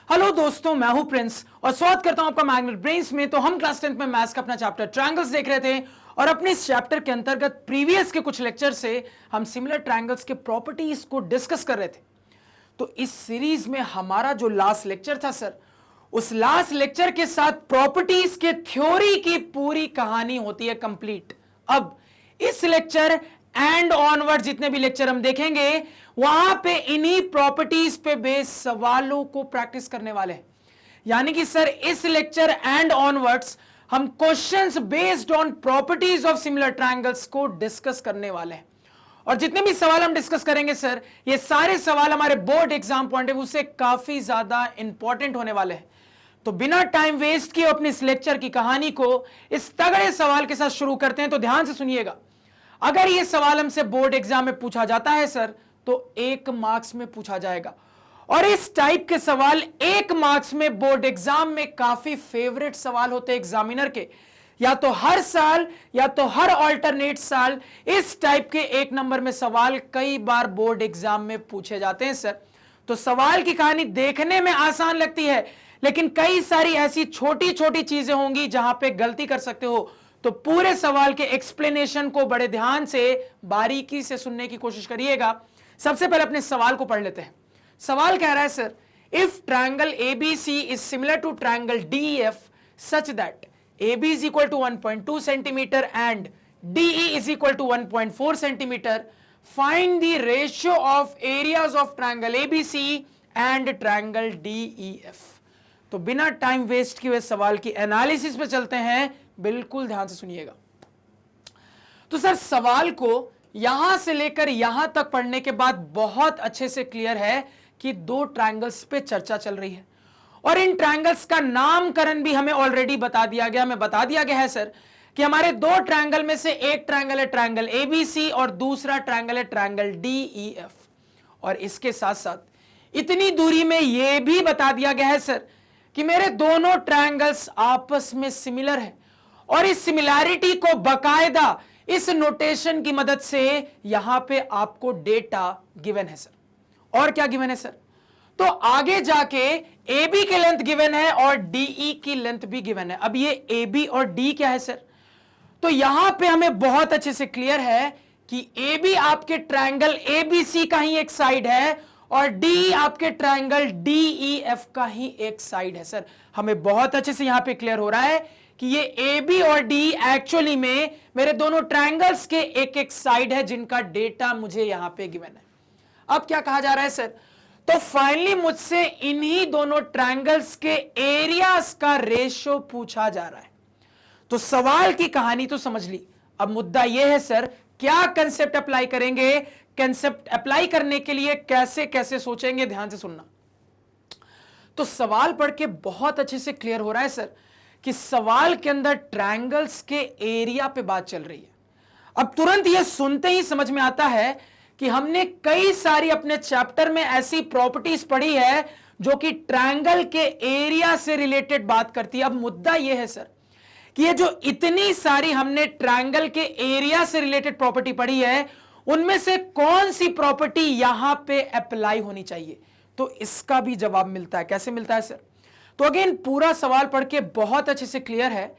Hello दोस्तों, मैं हूं प्रिंस और स्वागत करता हूं आपका मैग्नेट ब्रेन्स में। तो हम क्लास 10th में मैथ्स का अपना चैप्टर ट्रायंगल्स देख रहे थे और अपने इस चैप्टर के अंतर्गत प्रीवियस के कुछ लेक्चर से हम सिमिलर ट्रायंगल्स के प्रॉपर्टीज को डिस्कस कर रहे थे। तो इस सीरीज में हमारा जो लास्ट लेक्चर था सर, उस लास्ट लेक्चर के साथ प्रॉपर्टीज के थ्योरी की पूरी कहानी होती है कंप्लीट। अब इस लेक्चर एंड ऑनवर्ड जितने भी लेक्चर हम देखेंगे वहां पे इन्हीं प्रॉपर्टीज पे बेस्ड सवालों को प्रैक्टिस करने वाले हैं। यानी कि सर इस लेक्चर एंड ऑनवर्ड्स हम questions based on properties of similar triangles को डिस्कस करने वाले हैं। और जितने भी सवाल हम डिस्कस करेंगे सर, ये सारे सवाल हमारे board exam point of view से काफी ज्यादा इंपॉर्टेंट होने वाले हैं। तो बिना टाइम वेस्ट किए अपने इस लेक्चर की कहानी को इस तगड़े सवाल के साथ शुरू करते हैं। तो ध्यान से सुनिएगा, अगर यह सवाल हमसे बोर्ड एग्जाम में पूछा जाता है सर तो 1 मार्क्स में पूछा जाएगा। और इस टाइप के सवाल 1 मार्क्स में बोर्ड एग्जाम में काफी फेवरेट सवाल होते हैं एग्जामिनर के। या तो हर साल या तो हर ऑल्टरनेट साल इस टाइप के 1 नंबर में सवाल कई बार बोर्ड एग्जाम में पूछे जाते हैं सर। तो सवाल की कहानी देखने में आसान लगती है, लेकिन कई सारी ऐसी छोटी छोटी चीजें होंगी जहां पे गलती कर सकते हो। तो पूरे सवाल के एक्सप्लेनेशन को बड़े ध्यान से बारीकी से सुनने की कोशिश करिएगा। सबसे पहले अपने सवाल को पढ़ लेते हैं। सवाल कह रहा है sir, if triangle ABC is similar to triangle DEF such that AB is equal to 1.2 centimeter and DE is equal to 1.4 centimeter, find the ratio of areas of triangle ABC and triangle DEF। तो बिना time waste किए सवाल की analysis पे चलते हैं, बिल्कुल ध्यान से सुनिएगा। तो सर सवाल को यहां से लेकर यहां तक पढ़ने के बाद बहुत अच्छे से क्लियर है कि 2 ट्रायंगल्स पे चर्चा चल रही है और इन ट्रायंगल्स का नामकरण भी हमें ऑलरेडी बता दिया गया। हमें बता दिया गया है सर कि हमारे 2 ट्रायंगल में से एक ट्रायंगल है ट्रायंगल एबीसी और दूसरा ट्रायंगल है ट्रायंगल डीईएफ। और इसके साथ साथ इतनी दूरी में यह भी बता दिया गया है सर कि मेरे दोनों ट्रायंगल्स आपस में सिमिलर है और इस सिमिलैरिटी को बकायदा इस नोटेशन की मदद से यहां पे आपको डेटा गिवन है सर। और क्या गिवन है सर? तो आगे जाके AB की लेंथ गिवन है और DE की लेंथ भी गिवन है। अब ये AB और D क्या है सर? तो यहां पे हमें बहुत अच्छे से क्लियर है कि AB आपके ट्रायंगल ABC का ही एक साइड है और DE आपके ट्रायंगल DEF का ही एक साइड है सर। हमें बहुत अच्छे से यहां पे क्लियर हो रहा है कि ये AB और D एक्चुअली में मेरे दोनों ट्रायंगल्स के एक एक साइड है जिनका डेटा मुझे यहां पे गिवन है। अब क्या कहा जा रहा है सर? तो फाइनली मुझसे इन्हीं दोनों ट्रायंगल्स के एरियाज का रेशियो पूछा जा रहा है। तो सवाल की कहानी तो समझ ली। अब मुद्दा यह है सर, क्या कंसेप्ट अप्लाई करेंगे? कंसेप्ट अप्लाई करने के लिए कैसे कैसे सोचेंगे? ध्यान से सुनना। तो सवाल पढ़ के बहुत अच्छे से क्लियर हो रहा है सर कि सवाल के अंदर ट्रायंगल्स के एरिया पे बात चल रही है। अब तुरंत यह सुनते ही समझ में आता है कि हमने कई सारी अपने चैप्टर में ऐसी प्रॉपर्टीज पढ़ी है जो कि ट्रायंगल के एरिया से रिलेटेड बात करती है। अब मुद्दा यह है सर कि ये जो इतनी सारी हमने ट्रायंगल के एरिया से रिलेटेड प्रॉपर्टी पढ़ी है, उनमें से कौन सी प्रॉपर्टी यहां पे अप्लाई होनी चाहिए? तो इसका भी जवाब मिलता है। कैसे मिलता है सर? तो अगेन पूरा सवाल पढ़ के बहुत अच्छे से क्लियर है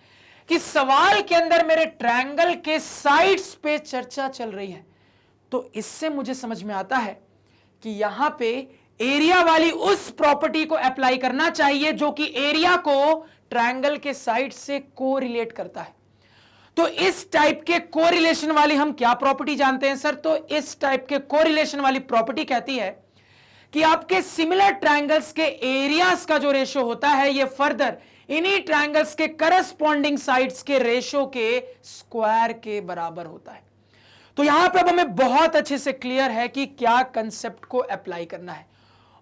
कि सवाल के अंदर मेरे ट्रायंगल के साइड्स पे चर्चा चल रही है। तो इससे मुझे समझ में आता है कि यहां पे एरिया वाली उस प्रॉपर्टी को अप्लाई करना चाहिए जो कि एरिया को ट्रायंगल के साइड से कोरिलेट करता है। तो इस टाइप के कोरिलेशन वाली हम क्या प्रॉपर्टी जानते हैं सर? तो इस टाइप के कोरिलेशन वाली प्रॉपर्टी कहती है कि आपके सिमिलर ट्रायंगल्स के एरियाज का जो रेशियो होता है ये फर्दर इन्हीं ट्रायंगल्स के करस्पॉन्डिंग साइड्स के रेशियो के स्क्वायर के बराबर होता है। तो यहां पे अब हमें बहुत अच्छे से क्लियर है कि क्या कंसेप्ट को अप्लाई करना है।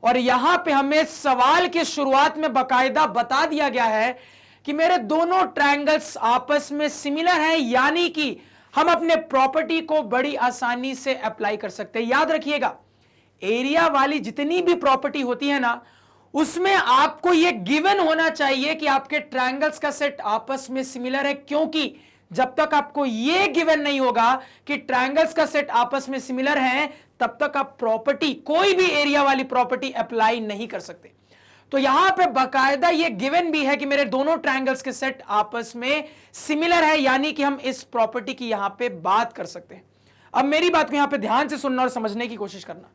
और यहां पे हमें सवाल की शुरुआत में बकायदा बता दिया गया है कि मेरे दोनों ट्रायंगल्स आपस में सिमिलर हैं, यानी कि हम अपने प्रॉपर्टी को बड़ी आसानी से अप्लाई कर सकते हैं। याद रखिएगा, एरिया वाली जितनी भी प्रॉपर्टी होती है ना, उसमें आपको यह गिवन होना चाहिए कि आपके ट्रायंगल्स का सेट आपस में सिमिलर है, क्योंकि जब तक आपको यह गिवन नहीं होगा कि ट्रायंगल्स का सेट आपस में सिमिलर है, तब तक आप प्रॉपर्टी कोई भी एरिया वाली प्रॉपर्टी अप्लाई नहीं कर सकते। तो यहां पे बकायदा ये गिवन भी है कि मेरे दोनों ट्रायंगल्स के सेट आपस में सिमिलर है, यानी कि हम इस प्रॉपर्टी की यहां पे बात कर सकते हैं। अब मेरी बात को यहां पे ध्यान से सुनना और समझने की कोशिश करना।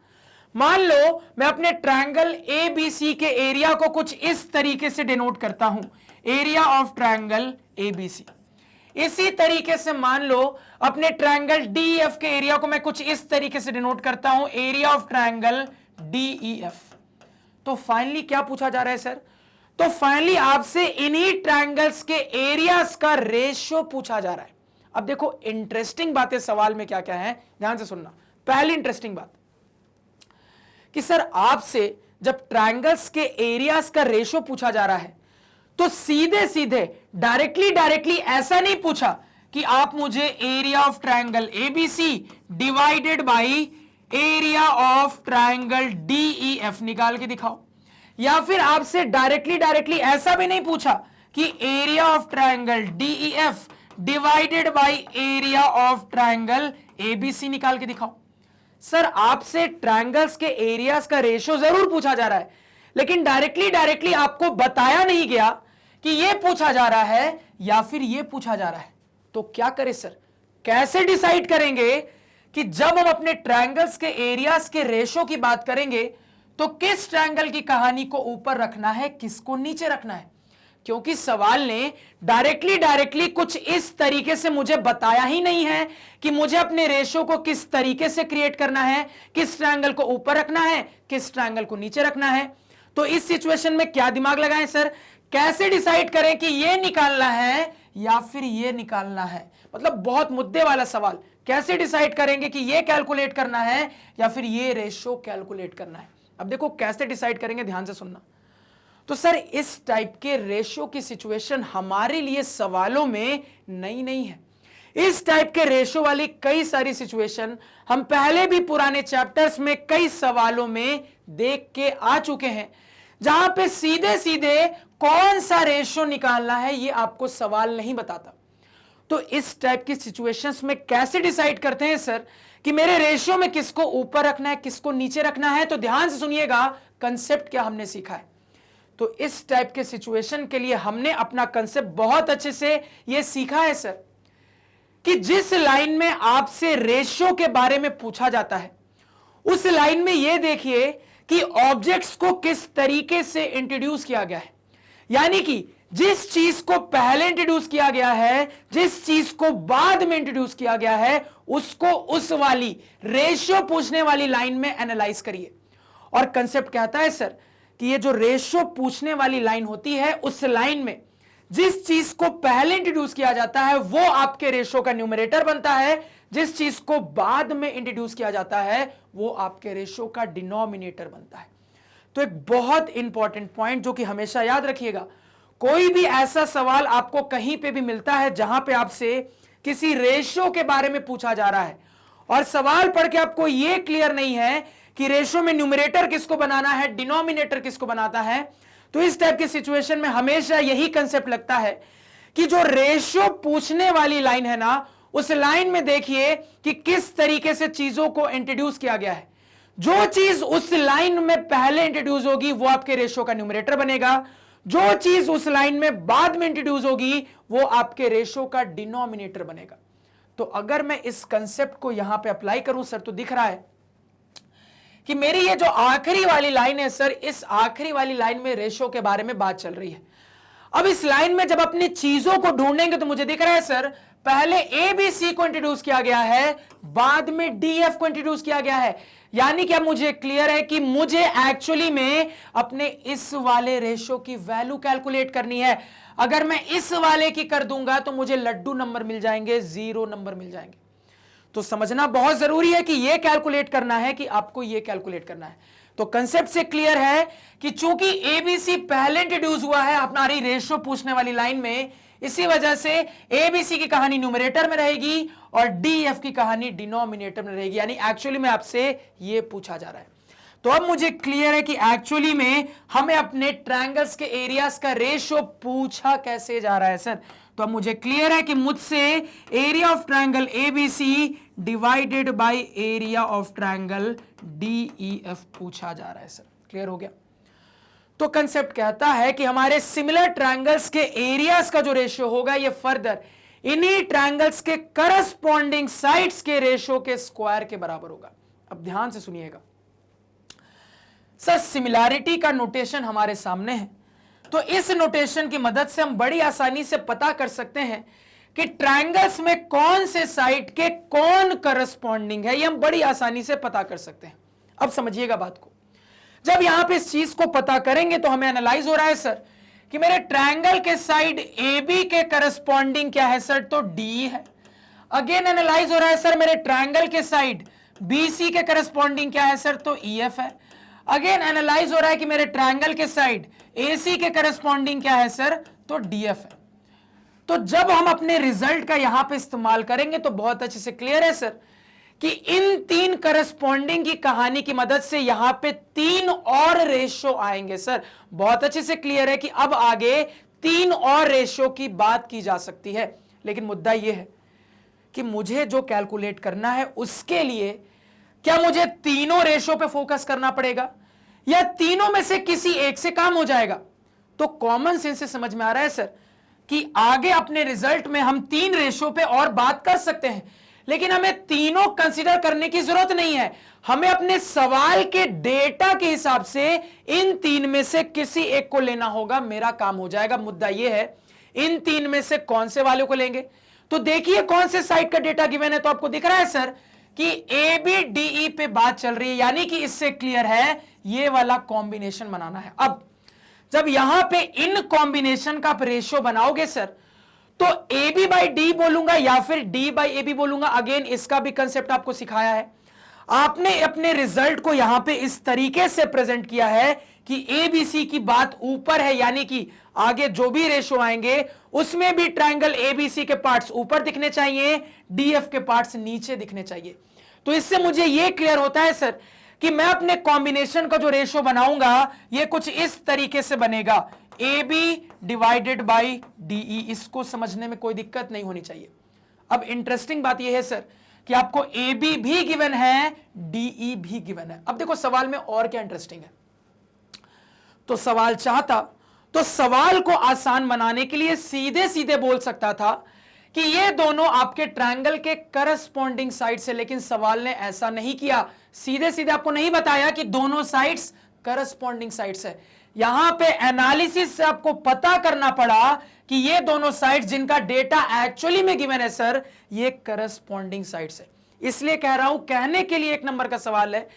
मान लो मैं अपने ट्रायंगल एबीसी के एरिया को कुछ इस तरीके से डिनोट करता हूं, एरिया ऑफ ट्रायंगल एबीसी। इसी तरीके से मान लो अपने ट्रायंगल डीईएफ के एरिया को मैं कुछ इस तरीके से डिनोट करता हूं, एरिया ऑफ ट्रायंगल डीईएफ। तो फाइनली क्या पूछा जा रहा है सर? तो फाइनली आपसे इन्हीं ट्रायंगल्स के एरियाज का रेशियो पूछा जा रहा है। अब देखो इंटरेस्टिंग बातें सवाल में क्या क्या है, ध्यान से सुनना। पहली इंटरेस्टिंग बात कि सर आपसे जब ट्रायंगल्स के एरियाज का रेशियो पूछा जा रहा है तो सीधे सीधे डायरेक्टली ऐसा नहीं पूछा कि आप मुझे area of triangle ABC divided by area of triangle DEF निकाल के दिखाओ, या फिर आपसे डायरेक्टली ऐसा भी नहीं पूछा कि area of triangle DEF divided by area of triangle ABC निकाल के दिखाओ। सर आपसे ट्रायंगल्स के एरियाज का रेशियो जरूर पूछा जा रहा है, लेकिन डायरेक्टली आपको बताया नहीं गया कि यह पूछा जा रहा है या फिर यह पूछा जा रहा है। तो क्या करें सर? कैसे डिसाइड करेंगे कि जब हम अपने ट्रायंगल्स के एरियाज के रेशियो की बात करेंगे तो किस ट्रायंगल की कहानी को ऊपर रखना है, किसको नीचे रखना है? क्योंकि सवाल ने डायरेक्टली कुछ इस तरीके से मुझे बताया ही नहीं है कि मुझे अपने रेशियो को किस तरीके से क्रिएट करना है, किस ट्रायंगल को ऊपर रखना है, किस ट्रायंगल को नीचे रखना है। तो इस सिचुएशन में क्या दिमाग लगाएं सर? कैसे डिसाइड करें कि यह निकालना है या फिर यह निकालना है? मतलब बहुत मुद्दे वाला सवाल। कैसे डिसाइड करेंगे कि यह कैलकुलेट करना है या फिर यह रेशियो कैलकुलेट करना है? अब देखो कैसे डिसाइड करेंगे, ध्यान से सुनना। तो सर इस टाइप के रेशियो की सिचुएशन हमारे लिए सवालों में नई नहीं है। इस टाइप के रेशियो वाली कई सारी सिचुएशन हम पहले भी पुराने चैप्टर्स में कई सवालों में देख के आ चुके हैं, जहां पे सीधे सीधे कौन सा रेशियो निकालना है ये आपको सवाल नहीं बताता। तो इस टाइप की सिचुएशंस में कैसे डिसाइड करते हैं सर कि मेरे रेशियो में किसको ऊपर रखना है, किसको नीचे रखना है? तो ध्यान से सुनिएगा कंसेप्ट क्या हमने सीखा है। तो इस टाइप के सिचुएशन के लिए हमने अपना कंसेप्ट बहुत अच्छे से यह सीखा है सर कि जिस लाइन में आपसे रेशियो के बारे में पूछा जाता है उस लाइन में यह देखिए कि ऑब्जेक्ट्स को किस तरीके से इंट्रोड्यूस किया गया है। यानी कि जिस चीज को पहले इंट्रोड्यूस किया गया है, जिस चीज को बाद में इंट्रोड्यूस किया गया है, उसको उस वाली रेशियो पूछने वाली लाइन में एनालाइज करिए। और कंसेप्ट कहता है सर कि ये जो रेशियो पूछने वाली लाइन होती है, उस लाइन में जिस चीज को पहले इंट्रोड्यूस किया जाता है वो आपके रेशियो का न्यूमरेटर बनता है, जिस चीज को बाद में इंट्रोड्यूस किया जाता है वो आपके रेशियो का डिनोमिनेटर बनता है। तो एक बहुत इंपॉर्टेंट पॉइंट जो कि हमेशा याद रखिएगा, कोई भी ऐसा सवाल आपको कहीं पे भी मिलता है जहां पे आपसे किसी रेशियो के बारे में पूछा जा रहा है और सवाल पढ़ के आपको यह क्लियर नहीं है कि रेशियो में न्यूमरेटर किसको बनाना है, डिनोमिनेटर किसको बनाता है, तो इस टाइप के सिचुएशन में हमेशा यही कंसेप्ट लगता है कि जो रेशियो पूछने वाली लाइन है ना, उस लाइन में देखिए कि किस तरीके से चीजों को इंट्रोड्यूस किया गया है। जो चीज उस लाइन में पहले इंट्रोड्यूस होगी वो आपके रेशियो का न्यूमरेटर बनेगा, जो चीज उस लाइन में बाद में इंट्रोड्यूस होगी वो आपके रेशियो का डिनोमिनेटर बनेगा। तो अगर मैं इस कंसेप्ट को यहां पे अप्लाई करूं सर, तो दिख रहा है कि मेरी ये जो आखिरी वाली लाइन है सर, इस आखिरी वाली लाइन में रेशियो के बारे में बात चल रही है। अब इस लाइन में जब अपनी चीजों को ढूंढेंगे तो मुझे दिख रहा है सर पहले ए बी सी को इंट्रोड्यूस किया गया है, बाद में डी एफ को इंट्रोड्यूस किया गया है। यानी क्या मुझे क्लियर है कि मुझे एक्चुअली में अपने इस वाले रेशियो की वैल्यू कैलकुलेट करनी है। अगर मैं इस वाले की कर दूंगा तो मुझे लड्डू नंबर मिल जाएंगे, 0 नंबर मिल जाएंगे। तो समझना बहुत जरूरी है कि यह कैलकुलेट करना है कि आपको यह कैलकुलेट करना है। तो कंसेप्ट से क्लियर है कि चूंकि एबीसी पहले इंट्रोड्यूस हुआ है हमारी रेशियो पूछने वाली लाइन में, इसी वजह से एबीसी की कहानी न्यूमरेटर में रहेगी और डीएफ की कहानी डिनोमिनेटर में रहेगी। यानी एक्चुअली में आपसे यह पूछा जा रहा है। तो अब मुझे क्लियर है कि एक्चुअली में हमें अपने ट्रायंगल्स के एरियाज का रेशियो पूछा कैसे जा रहा है सर। तो अब मुझे क्लियर है कि मुझसे area of triangle ABC divided by area of triangle DEF पूछा जा रहा है सर। क्लियर हो गया? तो कंसेप्ट कहता है कि हमारे सिमिलर ट्रायंगल्स के एरियाज का जो रेशियो होगा ये फर्दर इन्हीं ट्रायंगल्स के करस्पॉन्डिंग साइड्स के रेशियो के स्क्वायर के बराबर होगा। अब ध्यान से सुनिएगा सर, सिमिलैरिटी का नोटेशन हमारे सामने है, तो इस नोटेशन की मदद से हम बड़ी आसानी से पता कर सकते हैं कि ट्रायंगल्स में कौन से साइड के कौन करस्पॉन्डिंग है, ये हम बड़ी आसानी से पता कर सकते हैं। अब समझिएगा बात को, जब यहां पे इस चीज को पता करेंगे तो हमें एनालाइज हो रहा है सर कि मेरे ट्रायंगल के साइड ए बी के करस्पॉन्डिंग क्या है सर, तो डी है। अगेन एनालाइज हो रहा है सर मेरे ट्रायंगल के साइड बी सी के करस्पॉन्डिंग क्या है सर, तो ई एफ है। अगेन एनालाइज हो रहा है कि मेरे ट्रायंगल के साइड ए सी के करस्पॉन्डिंग क्या है सर, तो डी एफ है। तो जब हम अपने रिजल्ट का यहां पे इस्तेमाल करेंगे तो बहुत अच्छे से क्लियर है सर कि इन तीन करस्पॉन्डिंग की कहानी की मदद से यहां पे तीन और रेशियो आएंगे सर। बहुत अच्छे से क्लियर है कि अब आगे तीन और रेशियो की बात की जा सकती है, लेकिन मुद्दा यह है कि मुझे जो कैलकुलेट करना है उसके लिए क्या मुझे तीनों रेशियो पे फोकस करना पड़ेगा या तीनों में से किसी एक से काम हो जाएगा? तो कॉमन सेंस से समझ में आ रहा है सर कि आगे अपने रिजल्ट में हम तीन रेशियो पे और बात कर सकते हैं, लेकिन हमें तीनों कंसीडर करने की जरूरत नहीं है। हमें अपने सवाल के डेटा के हिसाब से इन तीन में से किसी एक को लेना होगा, मेरा काम हो जाएगा। मुद्दा यह है इन तीन में से कौन से वाले को लेंगे। तो देखिए कौन से साइड का डेटा गिवन है, तो आपको दिख रहा है सर कि ए बी डी ई पे बात चल रही है, यानी कि इससे क्लियर है ये वाला कॉम्बिनेशन बनाना है। अब जब यहां पे इन कॉम्बिनेशन का रेशियो बनाओगे सर, तो ए बी बाई डी बोलूंगा या फिर डी बाई ए बी बोलूंगा। अगेन इसका भी कंसेप्ट आपको सिखाया है। आपने अपने रिजल्ट को यहां पे इस तरीके से प्रेजेंट किया है कि ए बी सी की बात ऊपर है, यानी कि आगे जो भी रेशियो आएंगे उसमें भी ट्रायंगल ए बी सी के पार्ट्स ऊपर दिखने चाहिए, डी एफ के पार्ट्स नीचे दिखने चाहिए। तो इससे मुझे यह क्लियर होता है सर कि मैं अपने कॉम्बिनेशन का जो रेशियो बनाऊंगा ये कुछ इस तरीके से बनेगा, A B divided by DE. इसको समझने में कोई दिक्कत नहीं होनी चाहिए। अब इंटरेस्टिंग बात यह है सर कि आपको ए बी भी गिवन है, डीई भी गिवन है। अब देखो सवाल में और क्या इंटरेस्टिंग है, तो सवाल चाहता तो सवाल को आसान बनाने के लिए सीधे सीधे बोल सकता था कि ये दोनों आपके ट्रायंगल के करस्पॉन्डिंग साइड से, लेकिन सवाल ने ऐसा नहीं किया। सीधे सीधे आपको नहीं बताया कि दोनों साइड्स करस्पॉन्डिंग साइड्स है। यहां पे एनालिसिस से आपको पता करना पड़ा कि ये दोनों साइड्स जिनका डेटा एक्चुअली में गिवन है सर, ये करस्पॉन्डिंग साइड्स है। इसलिए कह रहा हूं कहने के लिए एक नंबर का सवाल है,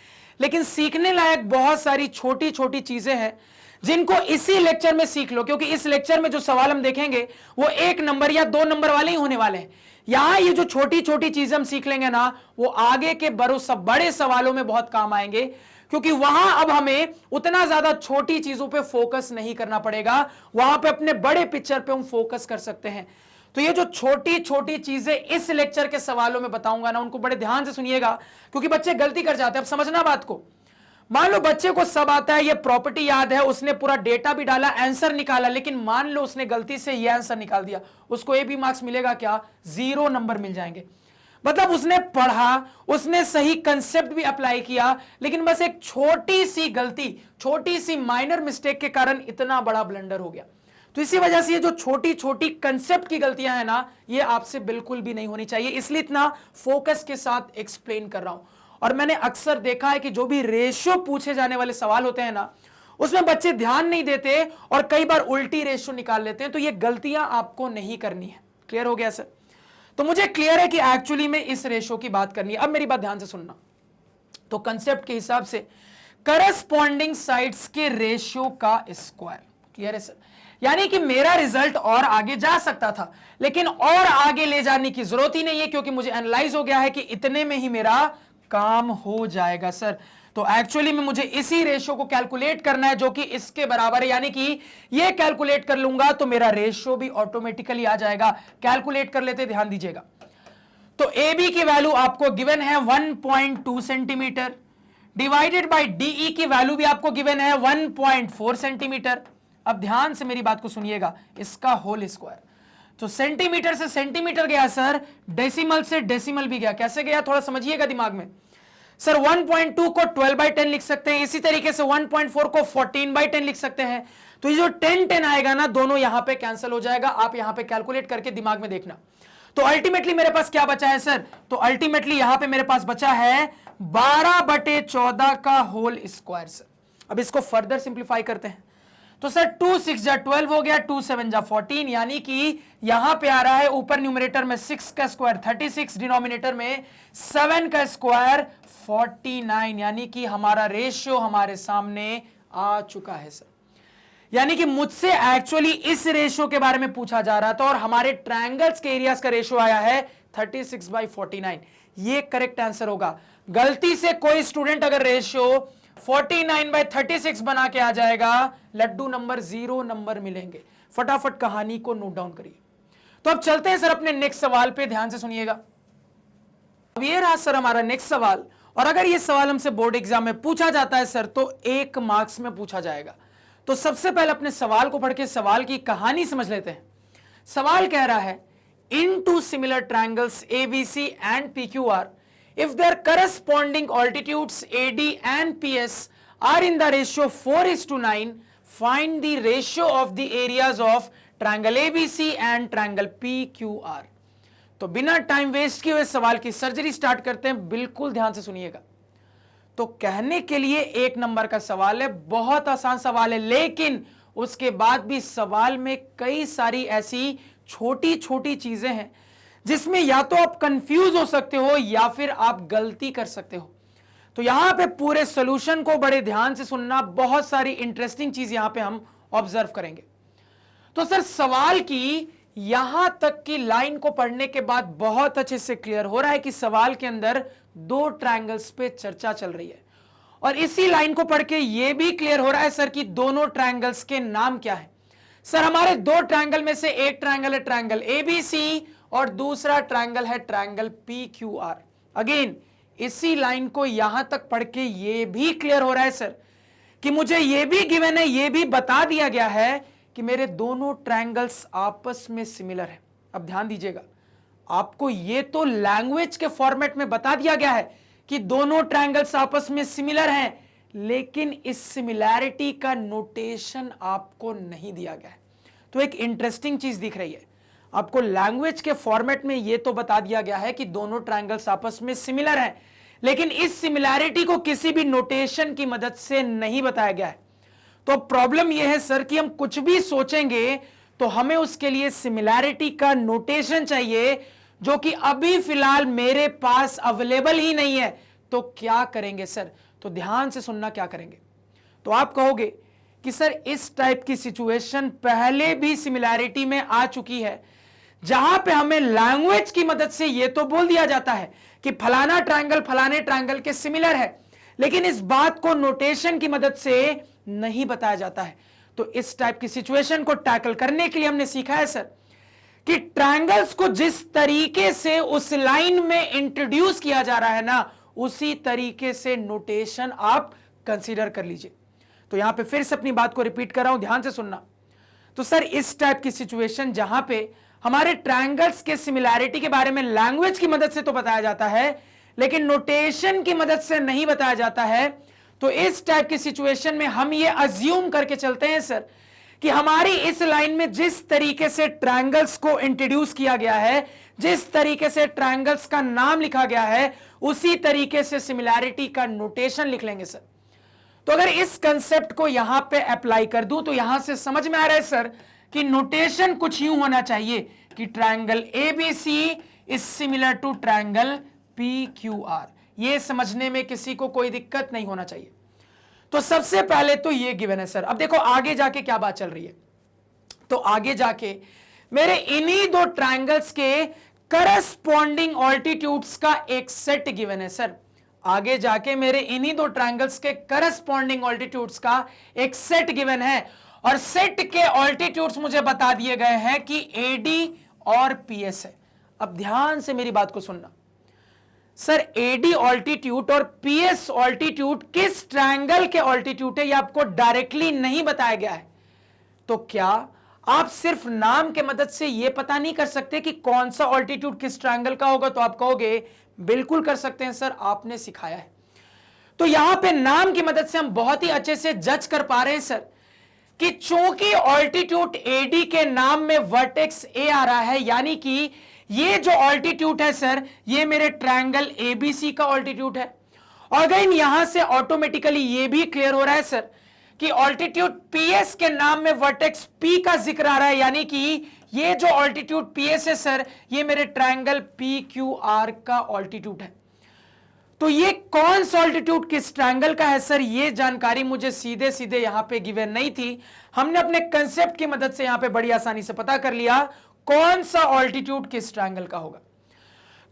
लेकिन सीखने लायक बहुत सारी छोटी छोटी चीजें हैं जिनको इसी लेक्चर में सीख लो, क्योंकि इस लेक्चर में जो सवाल हम देखेंगे वो 1 नंबर या 2 नंबर वाले ही होने वाले हैं। यहां ये जो छोटी छोटी चीजें हम सीख लेंगे ना, वो आगे के बड़े सवालों में बहुत काम आएंगे, क्योंकि वहां अब हमें उतना ज्यादा छोटी चीजों पे फोकस नहीं करना पड़ेगा, वहां पे अपने बड़े पिक्चर पे हम फोकस कर सकते हैं। तो ये जो छोटी छोटी चीजें इस लेक्चर के सवालों में बताऊंगा ना, उनको बड़े ध्यान से सुनिएगा, क्योंकि बच्चे गलती कर जाते हैं। अब समझना बात को, मान लो बच्चे को सब आता है, ये प्रॉपर्टी याद है, उसने पूरा डेटा भी डाला, आंसर निकाला, लेकिन मान लो उसने गलती से ये आंसर निकाल दिया, उसको ए बी मार्क्स मिलेगा क्या? 0 नंबर मिल जाएंगे। मतलब उसने पढ़ा, उसने सही कंसेप्ट भी अप्लाई किया, लेकिन बस एक छोटी सी गलती, छोटी सी माइनर मिस्टेक के कारण इतना बड़ा ब्लंडर हो गया। तो इसी वजह से ये जो छोटी छोटी कंसेप्ट की गलतियां हैं ना, ये आपसे बिल्कुल भी नहीं होनी चाहिए, इसलिए इतना फोकस के साथ एक्सप्लेन कर रहा हूं। और मैंने अक्सर देखा है कि जो भी रेशियो पूछे जाने वाले सवाल होते हैं ना, उसमें बच्चे ध्यान नहीं देते और कई बार उल्टी रेशियो निकाल लेते हैं। तो ये गलतियां आपको नहीं करनी है। क्लियर हो गया सर? तो मुझे क्लियर है कि एक्चुअली में इस रेशियो की बात करनी है। अब मेरी बात ध्यान से सुनना। तो कंसेप्ट के हिसाब से करस्पॉन्डिंग साइड्स के रेशियो का स्क्वायर। क्लियर है सर? यानी कि मेरा रिजल्ट और आगे जा सकता था, लेकिन और आगे ले जाने की जरूरत ही नहीं है, क्योंकि मुझे एनालाइज हो गया है कि इतने में ही मेरा काम हो जाएगा सर। तो एक्चुअली में मुझे इसी रेशियो को कैलकुलेट करना है जो कि इसके बराबर है, यानी कि ये कैलकुलेट कर लूंगा तो मेरा रेशियो भी ऑटोमेटिकली आ जाएगा। कैलकुलेट कर लेते, ध्यान दीजिएगा। तो ए बी की वैल्यू आपको गिवन है 1.2 सेंटीमीटर, डिवाइडेड बाय डीई की वैल्यू भी आपको गिवन है 1.4 सेंटीमीटर। अब ध्यान से मेरी बात को सुनिएगा, इसका होल स्क्वायर। तो सेंटीमीटर से सेंटीमीटर गया सर, डेसिमल से डेसिमल भी गया। कैसे गया थोड़ा समझिएगा दिमाग में। सर 1.2 को 12/10 लिख सकते हैं, इसी तरीके से 1.4 को 14/10 लिख सकते हैं। तो ये जो 10 आएगा ना, दोनों यहां पे कैंसिल हो जाएगा। आप यहां पे कैलकुलेट करके दिमाग में देखना। तो अल्टीमेटली मेरे पास क्या बचा है सर? तो अल्टीमेटली यहां पे मेरे पास बचा है 12/14 का होल स्क्वायर सर। अब इसको फर्दर सिंप्लीफाई करते हैं। तो सर 2 6 जा 12 हो गया, 2 7 जा 14, यानी कि यहां पे आ रहा है ऊपर न्यूमरेटर में 6 का स्क्वायर 36, डिनोमिनेटर में 7 का स्क्वायर 49, यानी कि हमारा रेशियो हमारे सामने आ चुका है सर। यानी कि मुझसे एक्चुअली इस रेशियो के बारे में पूछा जा रहा था और हमारे ट्रायंगल्स के एरियाज का रेशियो आया है 36/49। ये करेक्ट आंसर होगा। गलती से कोई स्टूडेंट अगर रेशियो 49/36 बना के आ जाएगा, लड्डू नंबर 0 नंबर मिलेंगे। फटाफट कहानी को नोट डाउन करिए। तो अब चलते हैं सर अपने नेक्स्ट सवाल पे, ध्यान से सुनिएगा। अब ये रहा सर हमारा नेक्स्ट सवाल, और अगर ये सवाल हमसे बोर्ड एग्जाम में पूछा जाता है सर तो 1 मार्क्स में पूछा जाएगा। तो सबसे पहले अपने सवाल को पढ़ के सवाल की कहानी समझ लेते हैं। सवाल कह रहा है, in two similar triangles ABC and PQR, if their corresponding altitudes AD and PS are in the ratio 4:9, find the ratio of the areas of triangle ABC and triangle PQR। तो बिना टाइम वेस्ट किए हुए सवाल की surgery start करते हैं। बिल्कुल ध्यान से सुनिएगा। तो कहने के लिए 1 नंबर का सवाल है, बहुत आसान सवाल है, लेकिन उसके बाद भी सवाल में कई सारी ऐसी छोटी छोटी चीजें हैं जिसमें या तो आप कंफ्यूज हो सकते हो या फिर आप गलती कर सकते हो। तो यहां पे पूरे सॉल्यूशन को बड़े ध्यान से सुनना, बहुत सारी इंटरेस्टिंग चीज यहां पे हम ऑब्जर्व करेंगे। तो सर सवाल की यहां तक की लाइन को पढ़ने के बाद बहुत अच्छे से क्लियर हो रहा है कि सवाल के अंदर 2 ट्रायंगल्स पे चर्चा चल रही है, और इसी लाइन को पढ़ के यह भी क्लियर हो रहा है सर कि दोनों ट्रायंगल्स के नाम क्या है। सर हमारे 2 ट्रायंगल में से एक ट्रायंगल है ट्रायंगल ABC और दूसरा ट्रायंगल है ट्रायंगल PQR। अगेन इसी लाइन को यहां तक पढ़ के यह भी क्लियर हो रहा है सर कि मुझे यह भी गिवन है, यह भी बता दिया गया है कि मेरे दोनों ट्रायंगल्स आपस में सिमिलर है। अब ध्यान दीजिएगा, आपको यह तो लैंग्वेज के फॉर्मेट में बता दिया गया है कि दोनों ट्रायंगल्स आपस में सिमिलर हैं, लेकिन इस सिमिलैरिटी का नोटेशन आपको नहीं दिया गया है। तो एक इंटरेस्टिंग चीज दिख रही है, आपको लैंग्वेज के फॉर्मेट में यह तो बता दिया गया है कि दोनों ट्रायंगल्स आपस में सिमिलर हैं, लेकिन इस सिमिलैरिटी को किसी भी नोटेशन की मदद से नहीं बताया गया है। तो प्रॉब्लम यह है सर कि हम कुछ भी सोचेंगे तो हमें उसके लिए सिमिलैरिटी का नोटेशन चाहिए, जो कि अभी फिलहाल मेरे पास अवेलेबल ही नहीं है। तो क्या करेंगे सर? तो ध्यान से सुनना, क्या करेंगे। तो आप कहोगे कि सर इस टाइप की सिचुएशन पहले भी सिमिलैरिटी में आ चुकी है, जहां पे हमें लैंग्वेज की मदद से यह तो बोल दिया जाता है कि फलाना ट्रायंगल फलाने ट्रायंगल के सिमिलर है, लेकिन इस बात को नोटेशन की मदद से नहीं बताया जाता है। तो इस टाइप की सिचुएशन को टैकल करने के लिए हमने सीखा है सर कि ट्रायंगल्स को जिस तरीके से उस लाइन में इंट्रोड्यूस किया जा रहा है ना, उसी तरीके से नोटेशन आप कंसीडर कर लीजिए। तो यहां पे फिर से अपनी बात को रिपीट कर रहा हूं, ध्यान से सुनना। तो सर इस टाइप की सिचुएशन जहां पे हमारे ट्रायंगल्स के सिमिलैरिटी के बारे में लैंग्वेज की मदद से तो बताया जाता है, लेकिन नोटेशन की मदद से नहीं बताया जाता है, तो इस टाइप की सिचुएशन में हम ये अज्यूम करके चलते हैं सर कि हमारी इस लाइन में जिस तरीके से ट्रायंगल्स को इंट्रोड्यूस किया गया है, जिस तरीके से ट्रायंगल्स का नाम लिखा गया है, उसी तरीके से सिमिलैरिटी का नोटेशन लिख लेंगे सर। तो अगर इस कंसेप्ट को यहां पे अप्लाई कर दूं तो यहां से समझ में आ रहा है सर कि नोटेशन कुछ यूं होना चाहिए कि triangle ABC is similar to triangle PQR। ये समझने में किसी को कोई दिक्कत नहीं होना चाहिए। तो सबसे पहले तो ये गिवन है सर। अब देखो आगे जाके क्या बात चल रही है। तो आगे जाके मेरे इन्हीं 2 ट्रायंगल्स के करस्पॉन्डिंग ऑल्टीट्यूड्स का एक सेट गिवन है सर। आगे जाके मेरे इन्हीं 2 ट्रायंगल्स के करस्पॉन्डिंग ऑल्टीट्यूड्स का एक सेट गिवन है, और सेट के ऑल्टीट्यूड्स मुझे बता दिए गए हैं कि AD और PS है। अब ध्यान से मेरी बात को सुनना सर, AD ऑल्टीट्यूड और PS ऑल्टीट्यूड किस ट्रायंगल के ऑल्टीट्यूड है, यह आपको डायरेक्टली नहीं बताया गया है। तो क्या आप सिर्फ नाम के मदद से यह पता नहीं कर सकते कि कौन सा ऑल्टीट्यूड किस ट्रायंगल का होगा? तो आप कहोगे बिल्कुल कर सकते हैं सर, आपने सिखाया है। तो यहां पे नाम की मदद से हम बहुत ही अच्छे से जज कर पा रहे हैं सर कि चूंकि ऑल्टीट्यूड एडी के नाम में वर्टेक्स ए आ रहा है, यानी कि ये जो ऑल्टीट्यूड है सर ये मेरे ट्रायंगल एबीसी का ऑल्टीट्यूड है। और अगेन यहां से ऑटोमेटिकली ये भी क्लियर हो रहा है सर कि ऑल्टीट्यूड पीएस के नाम में वर्टेक्स पी का जिक्र आ रहा है, यानी कि ये जो ऑल्टीट्यूड पीएस है सर ये मेरे ट्रायंगल पी क्यू आर का ऑल्टीट्यूड है। तो ये कौन सा ऑल्टीट्यूड किस ट्रायंगल का है सर, ये जानकारी मुझे सीधे सीधे यहां पे गिवन नहीं थी। हमने अपने कंसेप्ट की मदद से यहां पे बड़ी आसानी से पता कर लिया कौन सा ऑल्टीट्यूड किस ट्रायंगल का होगा।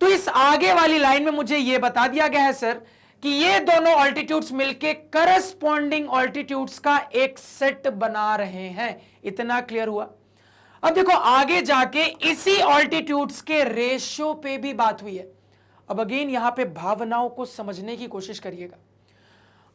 तो इस आगे वाली लाइन में मुझे यह बता दिया गया है सर कि ये दोनों ऑल्टीट्यूड्स मिलके करस्पॉन्डिंग ऑल्टीट्यूड्स का एक सेट बना रहे हैं। इतना क्लियर हुआ। अब देखो आगे जाके इसी ऑल्टीट्यूड्स के रेशियो पे भी बात हुई है। अब अगेन यहां पे भावनाओं को समझने की कोशिश करिएगा।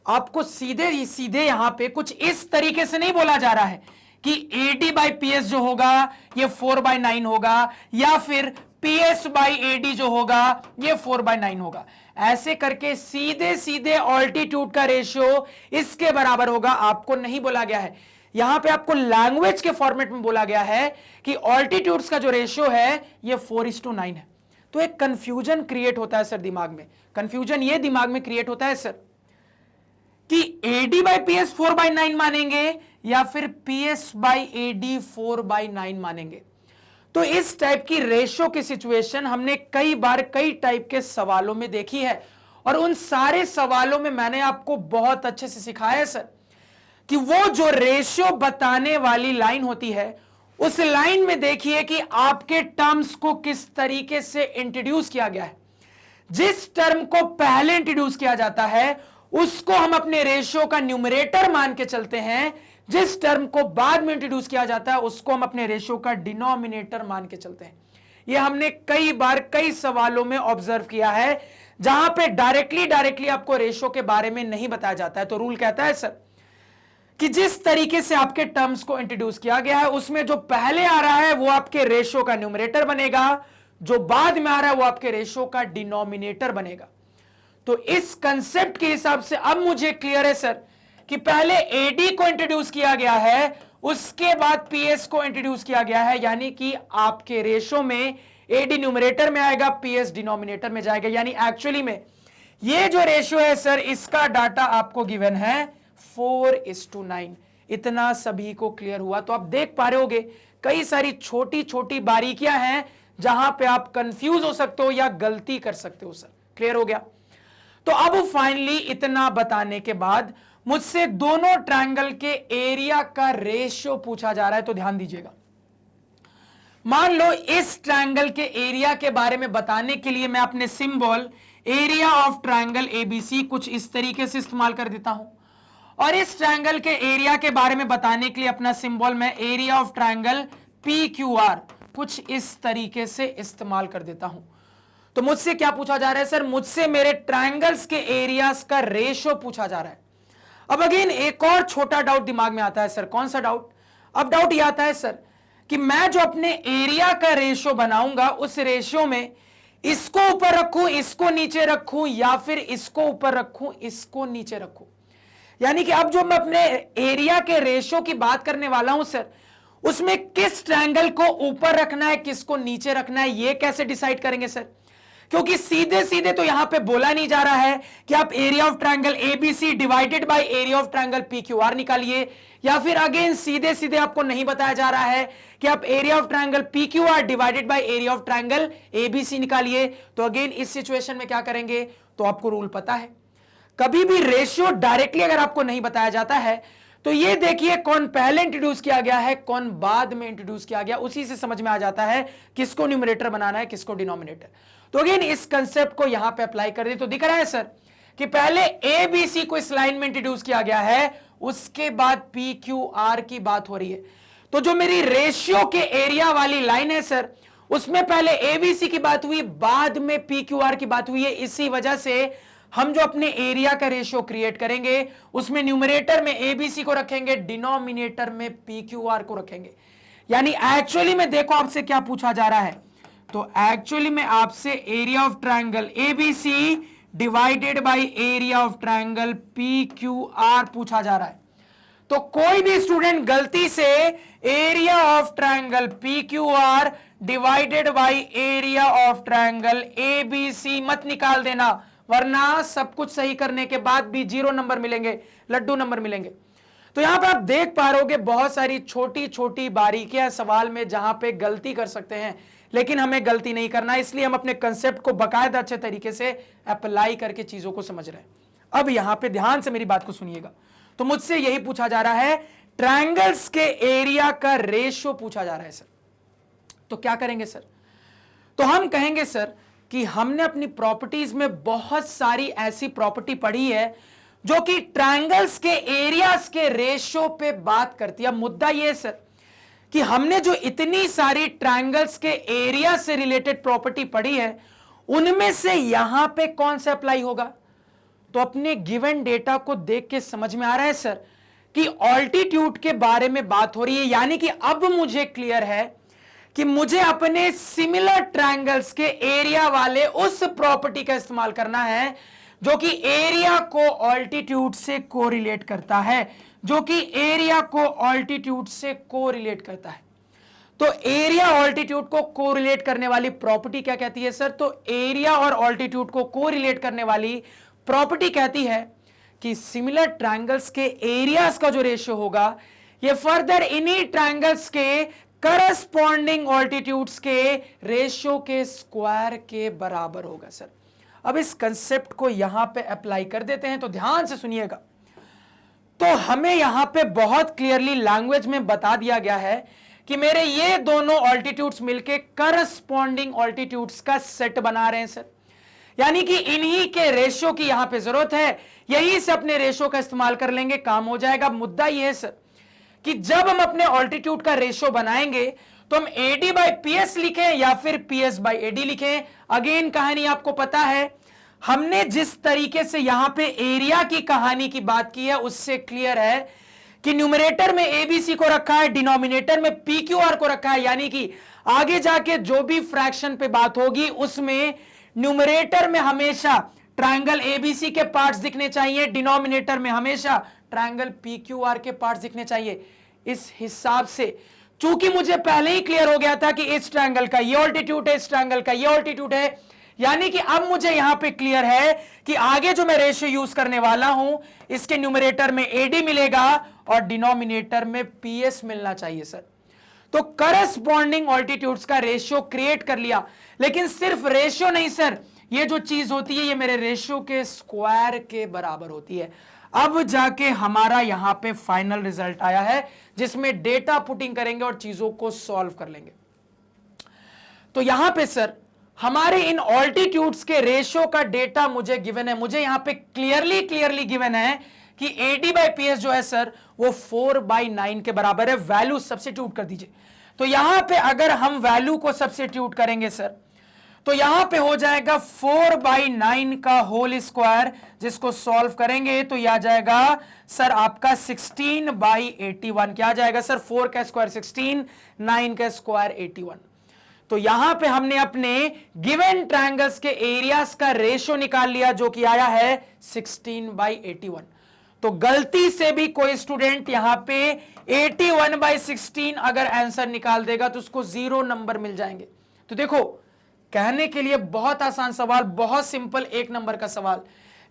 आपको सीधे सीधे यहां पे कुछ इस तरीके से नहीं बोला जा रहा है कि AD बाई PS जो होगा ये 4/9 होगा, या फिर PS बाई AD जो होगा ये 4/9 होगा। ऐसे करके सीधे सीधे ऑल्टीट्यूड का रेशियो इसके बराबर होगा आपको नहीं बोला गया है। यहां पे आपको लैंग्वेज के फॉर्मेट में बोला गया है कि ऑल्टीट्यूड्स का जो रेशियो है ये 4:9 है। तो एक कंफ्यूजन क्रिएट होता है सर दिमाग में। कंफ्यूजन ये दिमाग में क्रिएट होता है सर कि AD बाई PS 4/9 मानेंगे या फिर PS बाई AD 4/9 मानेंगे। तो इस टाइप की रेशियो की सिचुएशन हमने कई बार कई टाइप के सवालों में देखी है, और उन सारे सवालों में मैंने आपको बहुत अच्छे से सिखाया है सर कि वो जो रेशियो बताने वाली लाइन होती है उस लाइन में देखिए कि आपके टर्म्स को किस तरीके से इंट्रोड्यूस किया गया है। जिस टर्म को पहले इंट्रोड्यूस किया जाता है उसको हम अपने रेशियो का न्यूमरेटर मान के चलते हैं, जिस टर्म को बाद में इंट्रोड्यूस किया जाता है उसको हम अपने रेशियो का डिनोमिनेटर मान के चलते हैं। यह हमने कई बार कई सवालों में ऑब्जर्व किया है जहां पे डायरेक्टली आपको रेशियो के बारे में नहीं बताया जाता है। तो रूल कहता है सर कि जिस तरीके से आपके टर्म्स को इंट्रोड्यूस किया गया है उसमें जो पहले आ रहा है वो आपके रेशियो का न्यूमरेटर बनेगा, जो बाद में आ रहा है वो आपके रेशियो का डिनोमिनेटर बनेगा। तो इस कंसेप्ट के हिसाब से अब मुझे क्लियर है सर कि पहले AD को इंट्रोड्यूस किया गया है, उसके बाद PS को इंट्रोड्यूस किया गया है, यानी कि आपके रेशियो में AD न्यूमरेटर में आएगा, PS डिनोमिनेटर में जाएगा। यानी एक्चुअली में ये जो रेशियो है सर इसका डाटा आपको गिवन है 4:9। इतना सभी को क्लियर हुआ। तो आप देख पा रहे होगे कई सारी छोटी छोटी बारीकियां हैं जहां पे आप कंफ्यूज हो सकते हो या गलती कर सकते हो सर। क्लियर हो गया। तो अब फाइनली इतना बताने के बाद मुझसे दोनों ट्रायंगल के एरिया का रेशियो पूछा जा रहा है। तो ध्यान दीजिएगा, मान लो इस ट्रायंगल के एरिया के बारे में बताने के लिए मैं अपने symbol area of triangle ABC कुछ इस तरीके से इस्तेमाल कर देता हूं, और इस ट्रायंगल के एरिया के बारे में बताने के लिए अपना सिंबल मैं एरिया ऑफ ट्रायंगल PQR कुछ इस तरीके से इस्तेमाल कर देता हूं। तो मुझसे क्या पूछा जा रहा है सर, मुझसे मेरे ट्रायंगल्स के एरियाज का रेशियो पूछा जा रहा है। अब अगेन एक और छोटा डाउट दिमाग में आता है सर। कौन सा डाउट? अब डाउट ये आता है सर कि मैं जो अपने एरिया का रेशियो बनाऊंगा उस रेशियो में इसको ऊपर रखूं, इसको नीचे रखूं, या फिर इसको ऊपर रखूं, इसको नीचे रखूं। यानी कि अब जो मैं अपने एरिया के रेशियो की बात करने वाला हूं सर, उसमें किस ट्रायंगल को ऊपर रखना है, किसको नीचे रखना है, यह कैसे डिसाइड करेंगे सर? क्योंकि सीधे सीधे तो यहां पे बोला नहीं जा रहा है कि आप area of triangle ABC divided by area of triangle PQR निकालिए, या फिर अगेन सीधे सीधे आपको नहीं बताया जा रहा है कि आप area of triangle PQR divided by area of triangle ABC निकालिए। तो अगेन इस सिचुएशन में क्या करेंगे? तो आपको रूल पता है, कभी भी रेशियो डायरेक्टली अगर आपको नहीं बताया जाता है तो ये देखिए कौन पहले इंट्रोड्यूस किया गया है, कौन बाद में इंट्रोड्यूस किया गया, उसी से समझ में आ जाता है किसको न्यूमरेटर बनाना है, किसको डिनोमिनेटर। तो अगेन इस कंसेप्ट को यहां पे अप्लाई कर दे तो दिख रहा है सर कि पहले ABC को इस लाइन में इंट्रोड्यूस किया गया है, उसके बाद PQR की बात हो रही है। तो जो मेरी रेशियो के एरिया वाली लाइन है सर उसमें पहले ABC की बात हुई, बाद में PQR की बात हुई है। इसी वजह से हम जो अपने एरिया का रेशियो क्रिएट करेंगे उसमें न्यूमरेटर में ABC को रखेंगे, डिनोमिनेटर में PQR को रखेंगे। यानी एक्चुअली में देखो आपसे क्या पूछा जा रहा है, तो एक्चुअली में आपसे area of triangle ABC divided by area of triangle PQR पूछा जा रहा है। तो कोई भी स्टूडेंट गलती से area of triangle PQR divided by area of triangle ABC मत निकाल देना, वरना सब कुछ सही करने के बाद भी 0 नंबर मिलेंगे, लड्डू नंबर मिलेंगे। तो यहां पे आप देख पा रहे बहुत सारी छोटी छोटी बारीकियां सवाल में जहां पे गलती कर सकते हैं, लेकिन हमें गलती नहीं करना, इसलिए हम अपने कंसेप्ट को बाकायदा अच्छे तरीके से अप्लाई करके चीजों को समझ रहे हैं। अब यहां पे ध्यान से मेरी बात को सुनिएगा। तो मुझसे यही पूछा जा रहा है, ट्रायंगल्स के एरिया का रेशियो पूछा जा रहा है सर। तो क्या करेंगे सर? तो हम कहेंगे सर कि हमने अपनी प्रॉपर्टीज में बहुत सारी ऐसी प्रॉपर्टी पढ़ी है जो कि ट्रायंगल्स के एरियाज के रेशियो पे बात करती है। मुद्दा यह है सर कि हमने जो इतनी सारी ट्रायंगल्स के एरिया से रिलेटेड प्रॉपर्टी पढ़ी है, उनमें से यहां पे कौन सा अप्लाई होगा? तो अपने गिवन डेटा को देख के समझ में आ रहा है सर कि ऑल्टीट्यूड के बारे में बात हो रही है, यानी कि अब मुझे क्लियर है कि मुझे अपने सिमिलर ट्रायंगल्स के एरिया वाले उस प्रॉपर्टी का इस्तेमाल करना है जो कि एरिया को ऑल्टीट्यूड से कोरिलेट करता है, जो कि एरिया को ऑल्टीट्यूड से कोरिलेट करता है। तो एरिया ऑल्टीट्यूड को कोरिलेट करने वाली प्रॉपर्टी क्या कहती है सर? तो एरिया और ऑल्टीट्यूड को कोरिलेट करने वाली प्रॉपर्टी कहती है कि सिमिलर ट्रायंगल्स के एरियाज का जो रेशियो होगा, ये फर्दर इन्हीं ट्रायंगल्स के करस्पॉन्डिंग ऑल्टीट्यूड्स के रेशियो के स्क्वायर के बराबर होगा सर। अब इस कंसेप्ट को यहां पे अप्लाई कर देते हैं, तो ध्यान से सुनिएगा। तो हमें यहां पे बहुत क्लियरली लैंग्वेज में बता दिया गया है कि मेरे ये दोनों ऑल्टीट्यूड्स मिलके करस्पॉन्डिंग ऑल्टीट्यूड्स का सेट बना रहे हैं सर, यानी कि इन्हीं के रेशियो की यहां पे जरूरत है, यही से अपने रेशियो का इस्तेमाल कर लेंगे, काम हो जाएगा। मुद्दा यह है सर कि जब हम अपने ऑल्टीट्यूड का रेशियो बनाएंगे तो हम AD बाई PS लिखें या फिर PS बाई AD लिखें। अगेन कहानी आपको पता है, हमने जिस तरीके से यहां पे एरिया की कहानी की बात की है उससे क्लियर है कि न्यूमरेटर में ABC को रखा है, डिनोमिनेटर में PQR को रखा है, यानी कि आगे जाके जो भी फ्रैक्शन पे बात होगी उसमें न्यूमरेटर में हमेशा ट्रायंगल ABC के पार्ट्स दिखने चाहिए, डिनोमिनेटर में हमेशा ट्रायंगल PQR के पार्ट्स दिखने चाहिए। इस हिसाब से चूंकि मुझे पहले ही क्लियर हो गया था कि इस ट्रायंगल का ये ऑल्टीट्यूड है, इस ट्रायंगल का ये ऑल्टीट्यूड है, यानी कि अब मुझे यहां पे क्लियर है कि आगे जो मैं रेशियो यूज करने वाला हूं, इसके न्यूमरेटर में AD मिलेगा और डिनोमिनेटर में PS मिलना चाहिए सर। तो करस्पॉन्डिंग ऑल्टीट्यूड्स का रेशियो क्रिएट कर लिया, लेकिन सिर्फ रेशियो नहीं सर, ये जो चीज होती है ये मेरे रेशियो के स्क्वायर के बराबर होती है। अब जाके हमारा यहां पे फाइनल रिजल्ट आया है जिसमें डेटा पुटिंग करेंगे और चीजों को सॉल्व कर लेंगे। तो यहां पे सर हमारे इन ऑल्टीट्यूड्स के रेशियो का डेटा मुझे गिवन है, मुझे यहां पे क्लियरली गिवन है कि AD बाई PS जो है सर वो 4/9 के बराबर है। वैल्यू सब्स्टिट्यूट कर दीजिए। तो यहां पे अगर हम वैल्यू को सब्स्टिट्यूट करेंगे सर, तो यहां पे हो जाएगा 4/9 का होल स्क्वायर, जिसको सॉल्व करेंगे तो यह आ जाएगा सर आपका 16/81। क्या आ जाएगा सर? 4 का स्क्वायर 16, 9 का स्क्वायर 81। तो यहां पे हमने अपने गिवन ट्रायंगल्स के एरियाज का रेशियो निकाल लिया जो कि आया है 16/81। तो गलती से भी कोई स्टूडेंट यहां पे 81/16 अगर आंसर निकाल देगा तो उसको 0 नंबर मिल जाएंगे। तो देखो, कहने के लिए बहुत आसान सवाल, बहुत सिंपल 1 नंबर का सवाल,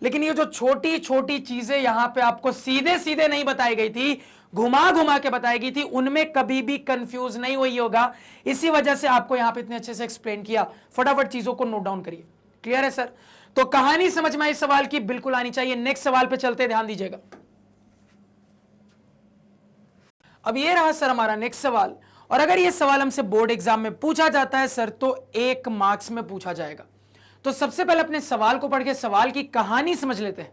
लेकिन ये जो छोटी छोटी चीजें यहां पे आपको सीधे सीधे नहीं बताई गई थी, घुमा घुमा के बताई गई थी, उनमें कभी भी कंफ्यूज नहीं हुई होगा। इसी वजह से आपको यहां पे इतने अच्छे से एक्सप्लेन किया। फटाफट चीजों को नोट डाउन करिए। क्लियर है सर? तो कहानी समझ में आई इस सवाल की? बिल्कुल आनी चाहिए। नेक्स्ट सवाल पे चलते, ध्यान दीजिएगा। अब ये रहा सर हमारा नेक्स्ट सवाल, और अगर ये सवाल हमसे बोर्ड एग्जाम में पूछा जाता है सर तो 1 मार्क्स में पूछा जाएगा। तो सबसे पहले अपने सवाल को पढ़ के सवाल की कहानी समझ लेते हैं।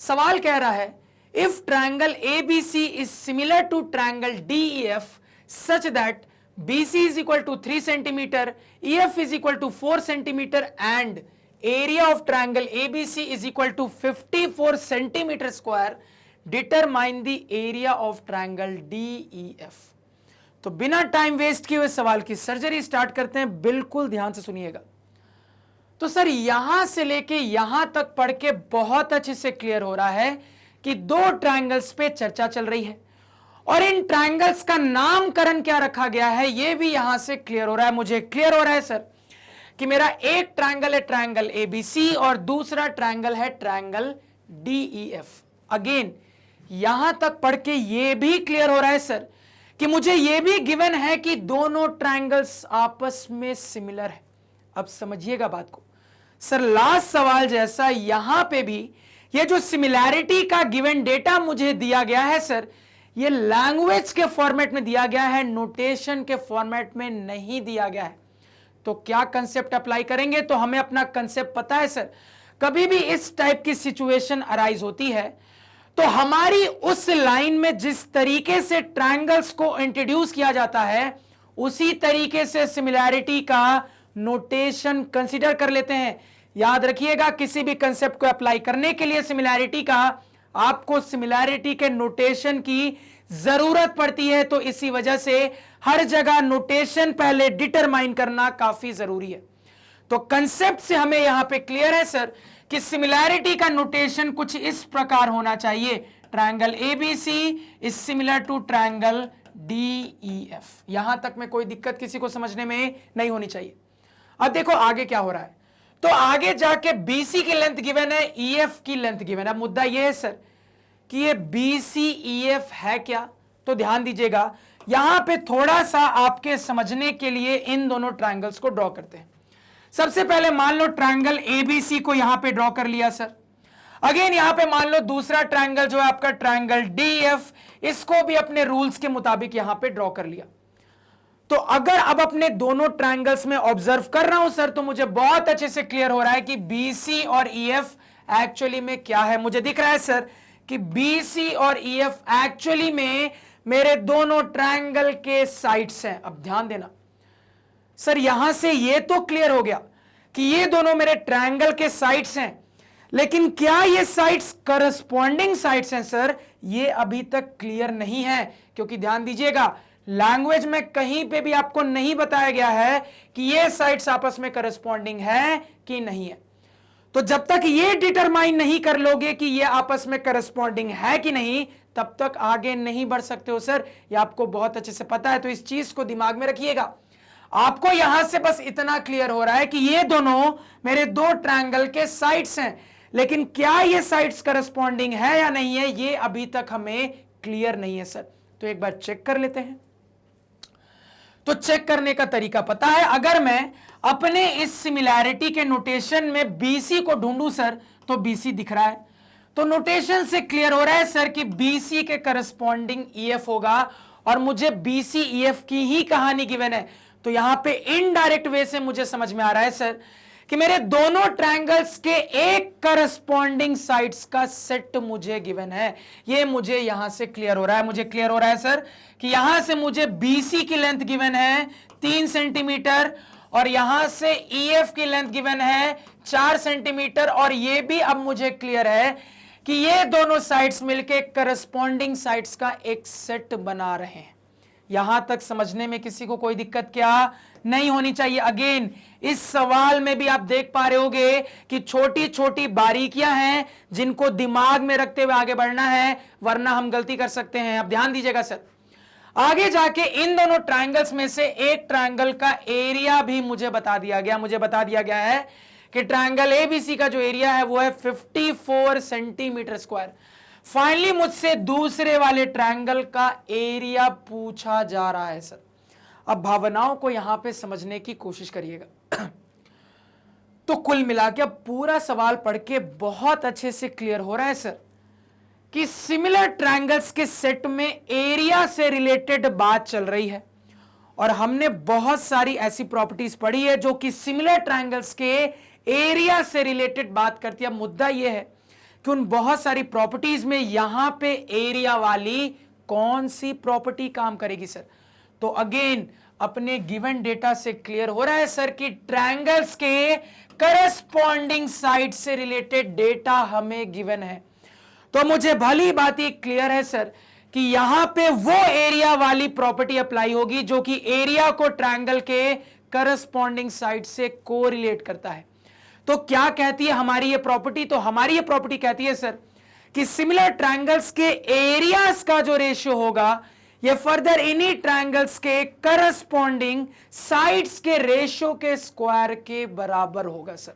सवाल कह रहा है, if triangle ABC is similar to triangle DEF such that BC is equal to 3 centimeter, EF is equal to 4 centimeter and area of triangle ABC is equal to 54 centimeter square, determine the area of triangle DEF। तो बिना time waste किए हुए सवाल की surgery start करते हैं। बिल्कुल ध्यान से सुनिएगा। तो सर यहां से लेके यहां तक पढ़ के बहुत अच्छे से क्लियर हो रहा है कि दो ट्रायंगल्स पे चर्चा चल रही है और इन ट्रायंगल्स का नामकरण क्या रखा गया है यह भी यहां से क्लियर हो रहा है। मुझे क्लियर हो रहा है सर कि मेरा एक ट्रायंगल है ट्रायंगल एबीसी और दूसरा ट्रायंगल है ट्रायंगल डीईएफ। अगेन यहां तक पढ़ के यह भी क्लियर हो रहा है सर कि मुझे यह भी गिवन है कि दोनों ट्रायंगल्स आपस में सिमिलर है। अब समझिएगा बात को सर, लास्ट सवाल जैसा यहां पे भी ये जो सिमिलैरिटी का गिवन डेटा मुझे दिया गया है सर, ये लैंग्वेज के फॉर्मेट में दिया गया है, नोटेशन के फॉर्मेट में नहीं दिया गया है। तो क्या कंसेप्ट अप्लाई करेंगे? तो हमें अपना कंसेप्ट पता है सर, कभी भी इस टाइप की सिचुएशन अराइज होती है तो हमारी उस लाइन में जिस तरीके से ट्रायंगल्स को इंट्रोड्यूस किया जाता है उसी तरीके से सिमिलैरिटी का नोटेशन कंसीडर कर लेते हैं। याद रखिएगा, किसी भी कंसेप्ट को अप्लाई करने के लिए सिमिलैरिटी का आपको सिमिलैरिटी के नोटेशन की जरूरत पड़ती है, तो इसी वजह से हर जगह नोटेशन पहले डिटरमाइन करना काफी जरूरी है। तो कंसेप्ट से हमें यहां पे क्लियर है सर कि सिमिलैरिटी का नोटेशन कुछ इस प्रकार होना चाहिए, triangle ABC is similar to triangle DEF. यहां तक में कोई दिक्कत किसी को समझने में नहीं होनी चाहिए। अब देखो आगे क्या हो रहा है, तो आगे जाके बीसी की लेंथ गिवन है, ईएफ की लेंथ गिवन है। अब मुद्दा यह है सर कि ये बीसी ईएफ है क्या, तो ध्यान दीजिएगा यहां पे थोड़ा सा आपके समझने के लिए इन दोनों ट्रायंगल्स को ड्रॉ करते हैं। सबसे पहले मान लो ट्रायंगल एबीसी को यहां पे ड्रॉ कर लिया सर। अगेन यहां पे मान लो दूसरा ट्रायंगल जो है आपका ट्रायंगल डीएफ, इसको भी अपने रूल्स के मुताबिक यहां पे ड्रॉ कर लिया। तो अगर अब अपने दोनों ट्रायंगल्स में ऑब्जर्व कर रहा हूं सर, तो मुझे बहुत अच्छे से क्लियर हो रहा है कि बीसी और ईएफ एक्चुअली में क्या है। मुझे दिख रहा है सर कि बीसी और ईएफ एक्चुअली में मेरे दोनों ट्रायंगल के साइड्स हैं। अब ध्यान देना सर, यहां से ये तो क्लियर हो गया कि ये दोनों मेरे ट्रायंगल के साइड्स हैं, लेकिन क्या ये साइड्स करस्पॉन्डिंग साइड्स हैं सर? ये अभी तक क्लियर नहीं है, क्योंकि ध्यान दीजिएगा लैंग्वेज में कहीं पे भी आपको नहीं बताया गया है कि ये साइड्स आपस में करस्पॉन्डिंग है कि नहीं है। तो जब तक ये डिटरमाइन नहीं कर लोगे कि ये आपस में करस्पॉन्डिंग है कि नहीं, तब तक आगे नहीं बढ़ सकते हो सर। ये आपको बहुत अच्छे से पता है, तो इस चीज को दिमाग में रखिएगा। आपको यहां से बस इतना क्लियर हो रहा है कि ये दोनों मेरे दो ट्रायंगल के साइड्स हैं, लेकिन क्या ये साइड्स करस्पॉन्डिंग है या नहीं है, ये अभी तक हमें क्लियर नहीं है सर। तो एक बार चेक कर लेते हैं। तो चेक करने का तरीका पता है, अगर मैं अपने इस सिमिलैरिटी के नोटेशन में बीसी को ढूंढूं सर, तो बीसी दिख रहा है, तो नोटेशन से क्लियर हो रहा है सर कि बीसी के करस्पॉन्डिंग ईएफ होगा, और मुझे बीसी ईएफ की ही कहानी गिवन है। तो यहां पे इनडायरेक्ट वे से मुझे समझ में आ रहा है सर कि मेरे दोनों ट्रायंगल्स के एक करस्पॉन्डिंग साइड्स का सेट मुझे गिवन है। ये मुझे यहां से क्लियर हो रहा है। मुझे क्लियर हो रहा है सर कि यहां से मुझे बीसी की लेंथ गिवन है 3 सेंटीमीटर, और यहां से ईएफ की लेंथ गिवन है 4 सेंटीमीटर, और ये भी अब मुझे क्लियर है कि ये दोनों साइड्स मिलके करस्पॉन्डिंग साइड्स का एक सेट बना रहे हैं। यहां तक समझने में किसी को कोई दिक्कत क्या नहीं होनी चाहिए। अगेन इस सवाल में भी आप देख पा रहे होगे कि छोटी छोटी बारीकियां हैं जिनको दिमाग में रखते हुए आगे बढ़ना है, वरना हम गलती कर सकते हैं। अब ध्यान दीजिएगा सर, आगे जाके इन दोनों ट्रायंगल्स में से एक ट्रायंगल का एरिया भी मुझे बता दिया गया। मुझे बता दिया गया है कि ट्रायंगल एबीसी का जो एरिया है वो है 54 सेंटीमीटर स्क्वायर। फाइनली मुझसे दूसरे वाले ट्रायंगल का एरिया पूछा जा रहा है सर। अब भावनाओं को यहां पे समझने की कोशिश करिएगा। तो कुल मिला के अब पूरा सवाल पढ़ के बहुत अच्छे से क्लियर हो रहा है सर कि सिमिलर ट्रायंगल्स के सेट में एरिया से रिलेटेड बात चल रही है, और हमने बहुत सारी ऐसी प्रॉपर्टीज पढ़ी है जो कि सिमिलर ट्रायंगल्स के एरिया से रिलेटेड बात करती है। अब मुद्दा यह है कि उन बहुत सारी प्रॉपर्टीज में यहां पे एरिया वाली कौन सी प्रॉपर्टी काम करेगी सर? तो अगेन अपने गिवन डेटा से क्लियर हो रहा है सर कि ट्रायंगल्स के करस्पॉन्डिंग साइड से रिलेटेड डेटा हमें गिवन है। तो मुझे भली बात ही क्लियर है सर कि यहां पे वो एरिया वाली प्रॉपर्टी अप्लाई होगी जो कि एरिया को ट्रायंगल के करस्पॉन्डिंग साइड से कोरिलेट करता है। तो क्या कहती है हमारी ये प्रॉपर्टी? तो हमारी ये प्रॉपर्टी कहती है सर कि सिमिलर ट्रायंगल्स के एरियाज का जो रेशियो होगा ये फर्दर इन्हीं ट्रायंगल्स के करस्पॉन्डिंग साइड्स के रेशियो के स्क्वायर के बराबर होगा सर।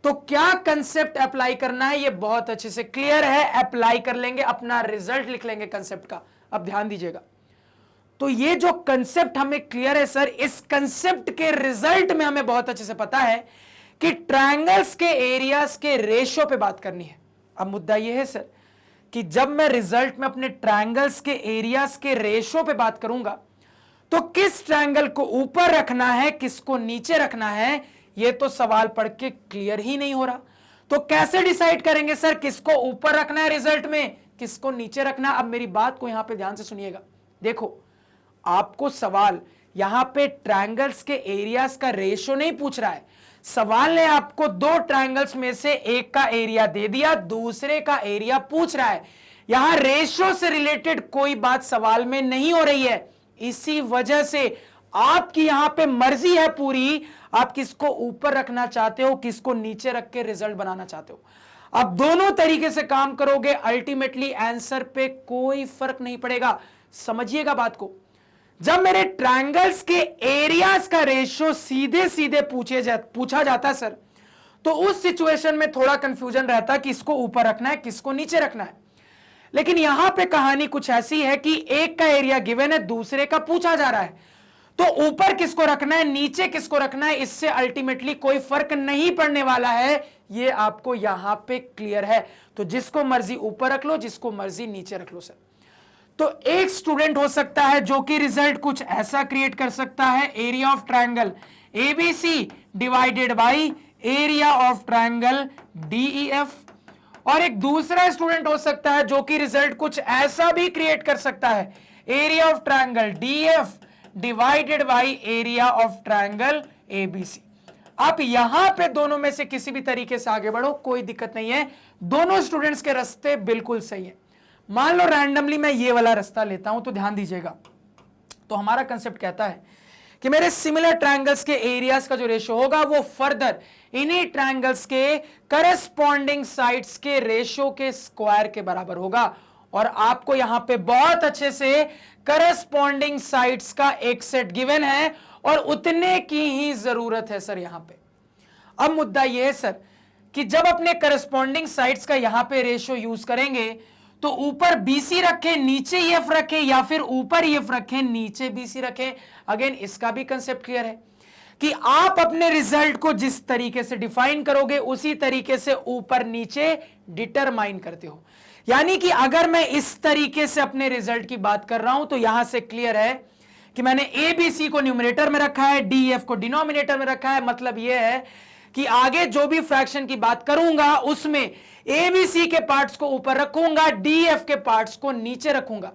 तो क्या कंसेप्ट अप्लाई करना है ये बहुत अच्छे से क्लियर है, अप्लाई कर लेंगे, अपना रिजल्ट लिख लेंगे कंसेप्ट का। अब ध्यान दीजिएगा, तो ये जो कंसेप्ट हमें क्लियर है सर, इस कंसेप्ट के रिजल्ट में हमें बहुत अच्छे से पता है कि ट्रायंगल्स के एरियाज के रेशियो पे बात करनी है। अब मुद्दा यह है सर कि जब मैं रिजल्ट में अपने ट्रायंगल्स के एरियाज के रेशियो पे बात करूंगा तो किस ट्रायंगल को ऊपर रखना है, किसको नीचे रखना है, यह तो सवाल पढ़ के क्लियर ही नहीं हो रहा। तो कैसे डिसाइड करेंगे सर किसको ऊपर रखना है रिजल्ट में, किसको नीचे रखना है? अब मेरी बात को यहां पे ध्यान से सुनिएगा। देखो, आपको सवाल यहां पे ट्रायंगल्स के एरियाज का रेशियो नहीं पूछ रहा है, सवाल ने आपको दो ट्रायंगल्स में से एक का एरिया दे दिया, दूसरे का एरिया पूछ रहा है। यहां रेशियो से रिलेटेड कोई बात सवाल में नहीं हो रही है, इसी वजह से आपकी यहां पे मर्जी है पूरी, आप किसको ऊपर रखना चाहते हो, किसको नीचे रख के रिजल्ट बनाना चाहते हो। अब दोनों तरीके से काम करोगे, अल्टीमेटली आंसर पे कोई फर्क नहीं पड़ेगा। समझिएगा बात को, जब मेरे ट्रायंगल्स के एरियाज का रेशियो सीधे सीधे पूछा जाता है सर, तो उस सिचुएशन में थोड़ा कंफ्यूजन रहता है कि इसको ऊपर रखना है, किसको नीचे रखना है। लेकिन यहां पे कहानी कुछ ऐसी है कि एक का एरिया गिवन है, दूसरे का पूछा जा रहा है, तो ऊपर किसको रखना है, नीचे किसको रखना है, इससे अल्टीमेटली कोई फर्क नहीं पड़ने वाला है। ये आपको यहां पे क्लियर है। तो जिसको मर्जी ऊपर रख लो, जिसको मर्जी नीचे रख लो सर। तो एक स्टूडेंट हो सकता है जो कि रिजल्ट कुछ ऐसा क्रिएट कर सकता है, area of triangle ABC divided by area of triangle DEF, और एक दूसरा स्टूडेंट हो सकता है जो कि रिजल्ट कुछ ऐसा भी क्रिएट कर सकता है, area of triangle DF divided by area of triangle ABC. आप यहां पे दोनों में से किसी भी तरीके से आगे बढ़ो, कोई दिक्कत नहीं है, दोनों स्टूडेंट्स के रास्ते बिल्कुल सही है। मान लो रैंडमली मैं ये वाला रास्ता लेता हूं, तो ध्यान दीजिएगा, तो हमारा कंसेप्ट कहता है कि मेरे सिमिलर ट्रायंगल्स के एरियाज का जो रेशियो होगा वो फर्दर इन्हीं ट्रायंगल्स के करस्पॉन्डिंग साइड्स के रेशियो के स्क्वायर के बराबर होगा। और आपको यहां पे बहुत अच्छे से करस्पॉन्डिंग साइड्स का एक सेट गिवन है और उतने की ही जरूरत है सर यहां पे। अब मुद्दा यह है सर कि जब अपने करस्पॉन्डिंग साइड्स का यहां पे रेशियो यूज करेंगे तो ऊपर बीसी रखें, नीचे ईएफ रखें, या फिर ऊपर ईएफ रखें, नीचे बीसी रखें। अगेन इसका भी कंसेप्ट क्लियर है कि आप अपने रिजल्ट को जिस तरीके से डिफाइन करोगे उसी तरीके से ऊपर नीचे डिटरमाइन करते हो। यानी कि अगर मैं इस तरीके से अपने रिजल्ट की बात कर रहा हूं तो यहां से क्लियर है कि मैंने ए बी सी को न्यूमरेटर में रखा है, डी एफ को डिनोमिनेटर में रखा है। मतलब यह है कि आगे जो भी फ्रैक्शन की बात करूंगा उसमें ए बी सी के पार्ट्स को ऊपर रखूंगा, डी एफ के पार्ट्स को नीचे रखूंगा।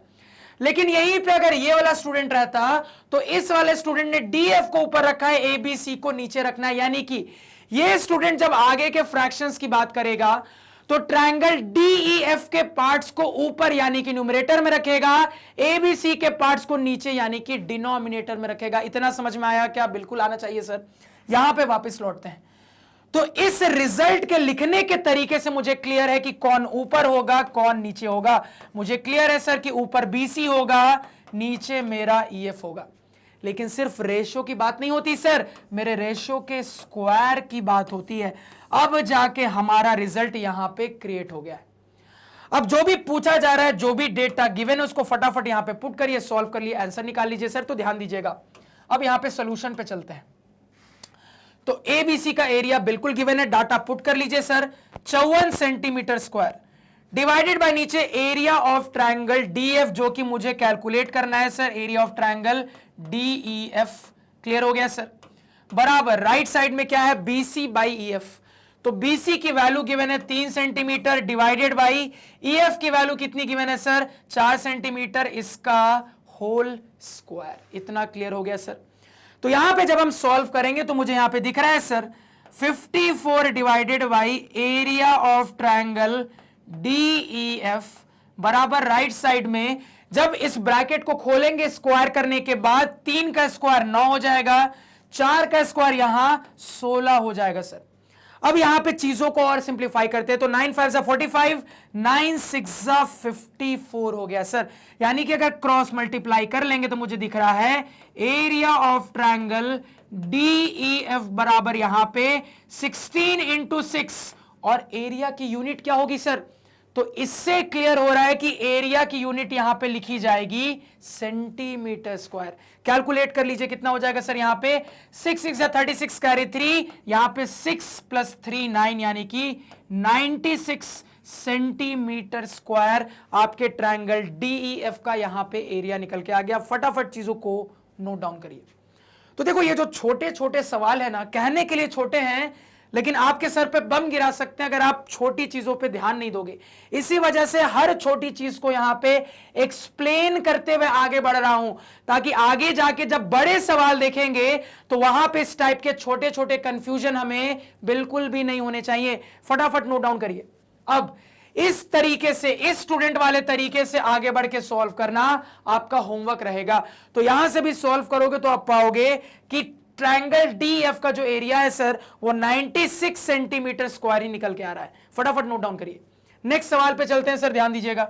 लेकिन यहीं पे अगर ये वाला स्टूडेंट रहता तो इस वाले स्टूडेंट ने डी एफ को ऊपर रखा है, ए बी सी को नीचे रखना है। यानी कि ये स्टूडेंट जब आगे के फ्रैक्शंस की बात करेगा तो ट्रायंगल डीईएफ के पार्ट्स को ऊपर यानी कि न्यूमरेटर में रखेगा, एबीसी के पार्ट्स को नीचे यानी कि डिनोमिनेटर में रखेगा। इतना समझ में आया क्या? बिल्कुल आना चाहिए सर। यहां पे वापस लौटते हैं, तो इस रिजल्ट के लिखने के तरीके से मुझे क्लियर है कि कौन ऊपर होगा कौन नीचे होगा। मुझे क्लियर है सर कि ऊपर बीसी होगा, नीचे मेरा ईएफ होगा। लेकिन सिर्फ रेशियो की बात नहीं होती सर, मेरे रेशियो के स्क्वायर की बात होती है। अब जाके हमारा रिजल्ट यहां पे क्रिएट हो गया है। अब जो भी पूछा जा रहा है, जो भी डेटा गिवन है उसको फटाफट यहां पे पुट करिए, सॉल्व कर लिए, आंसर निकाल लीजिए सर। तो ध्यान दीजिएगा, अब यहां पे सॉल्यूशन पे चलते हैं। तो एबीसी का एरिया बिल्कुल गिवन है, डाटा पुट कर लीजिए sir, 54 centimetre square divided by नीचे एरिया ऑफ ट्रायंगल डीएफ, जो कि मुझे कैलकुलेट करना है sir, area of triangle DEF. Clear हो गया सर? बराबर राइट साइड में क्या है, बीसी बाई ईएफ। तो बीसी की वैल्यू गिवन है 3 सेंटीमीटर डिवाइडेड बाई ईएफ की वैल्यू कितनी गिवन है सर, 4 सेंटीमीटर, इसका होल स्क्वायर। इतना क्लियर हो गया सर? तो यहां पे जब हम सॉल्व करेंगे तो मुझे यहां पे दिख रहा है sir 54 divided by area of triangle DEF बराबर राइट साइड में जब इस ब्रैकेट को खोलेंगे स्क्वायर करने के बाद 3 का स्क्वायर 9 हो जाएगा, 4 का स्क्वायर यहां 16 हो जाएगा सर। अब यहां पे चीजों को और सिंप्लीफाई करते हैं, तो 9 5 जा 45, 9 6 जा 54 हो गया सर। यानी कि अगर क्रॉस मल्टीप्लाई कर लेंगे तो मुझे दिख रहा है एरिया ऑफ ट्रायंगल DEF बराबर यहां पे 16 इंटू 6, और एरिया की यूनिट क्या होगी सर? तो इससे क्लियर हो रहा है कि एरिया की यूनिट यहां पे लिखी जाएगी सेंटीमीटर स्क्वायर। कैलकुलेट कर लीजिए कितना हो जाएगा सर? यहां पे 6 6 या 36 कैरी 3, यहां पे 6 + 3 9, यानी कि 96 सेंटीमीटर स्क्वायर आपके ट्रायंगल DEF का यहां पे एरिया निकल के आ गया। फटाफट चीजों को नोट डाउन करिए। तो देखो ये जो छोटे छोटे सवाल है ना, कहने के लिए छोटे हैं लेकिन आपके सर पे बम गिरा सकते हैं अगर आप छोटी चीजों पे ध्यान नहीं दोगे। इसी वजह से हर छोटी चीज को यहां पे एक्सप्लेन करते हुए आगे बढ़ रहा हूं, ताकि आगे जाके जब बड़े सवाल देखेंगे तो वहां पे इस टाइप के छोटे छोटे कंफ्यूजन हमें बिल्कुल भी नहीं होने चाहिए। फटाफट नोट डाउन करिए। अब इस तरीके से, इस स्टूडेंट वाले तरीके से आगे बढ़ के सॉल्व करना आपका होमवर्क रहेगा। तो यहां से भी सॉल्व करोगे तो आप पाओगे कि ट्रायंगल DEF का जो एरिया है सर वो 96 सेंटीमीटर स्क्वायर ही निकल के आ रहा है। फटाफट नोट डाउन करिए। नेक्स्ट सवाल पे चलते हैं सर, ध्यान दीजिएगा।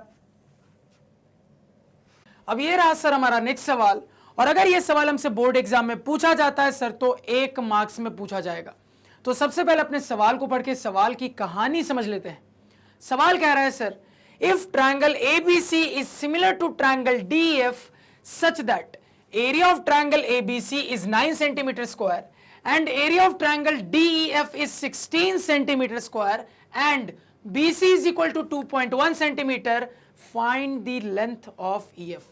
अब ये रहा सर हमारा नेक्स्ट सवाल, और अगर ये सवाल हमसे बोर्ड एग्जाम में पूछा जाता है सर तो 1 मार्क्स में पूछा जाएगा। तो सबसे पहले अपने सवाल को पढ़ के सवाल की कहानी समझ लेते हैं। सवाल कह रहा है sir, if triangle ABC is similar to triangle DEF such that area of triangle ABC is 9 centimeter square and area of triangle DEF is 16 centimeter square and BC is equal to 2.1 centimeter, find the length of EF।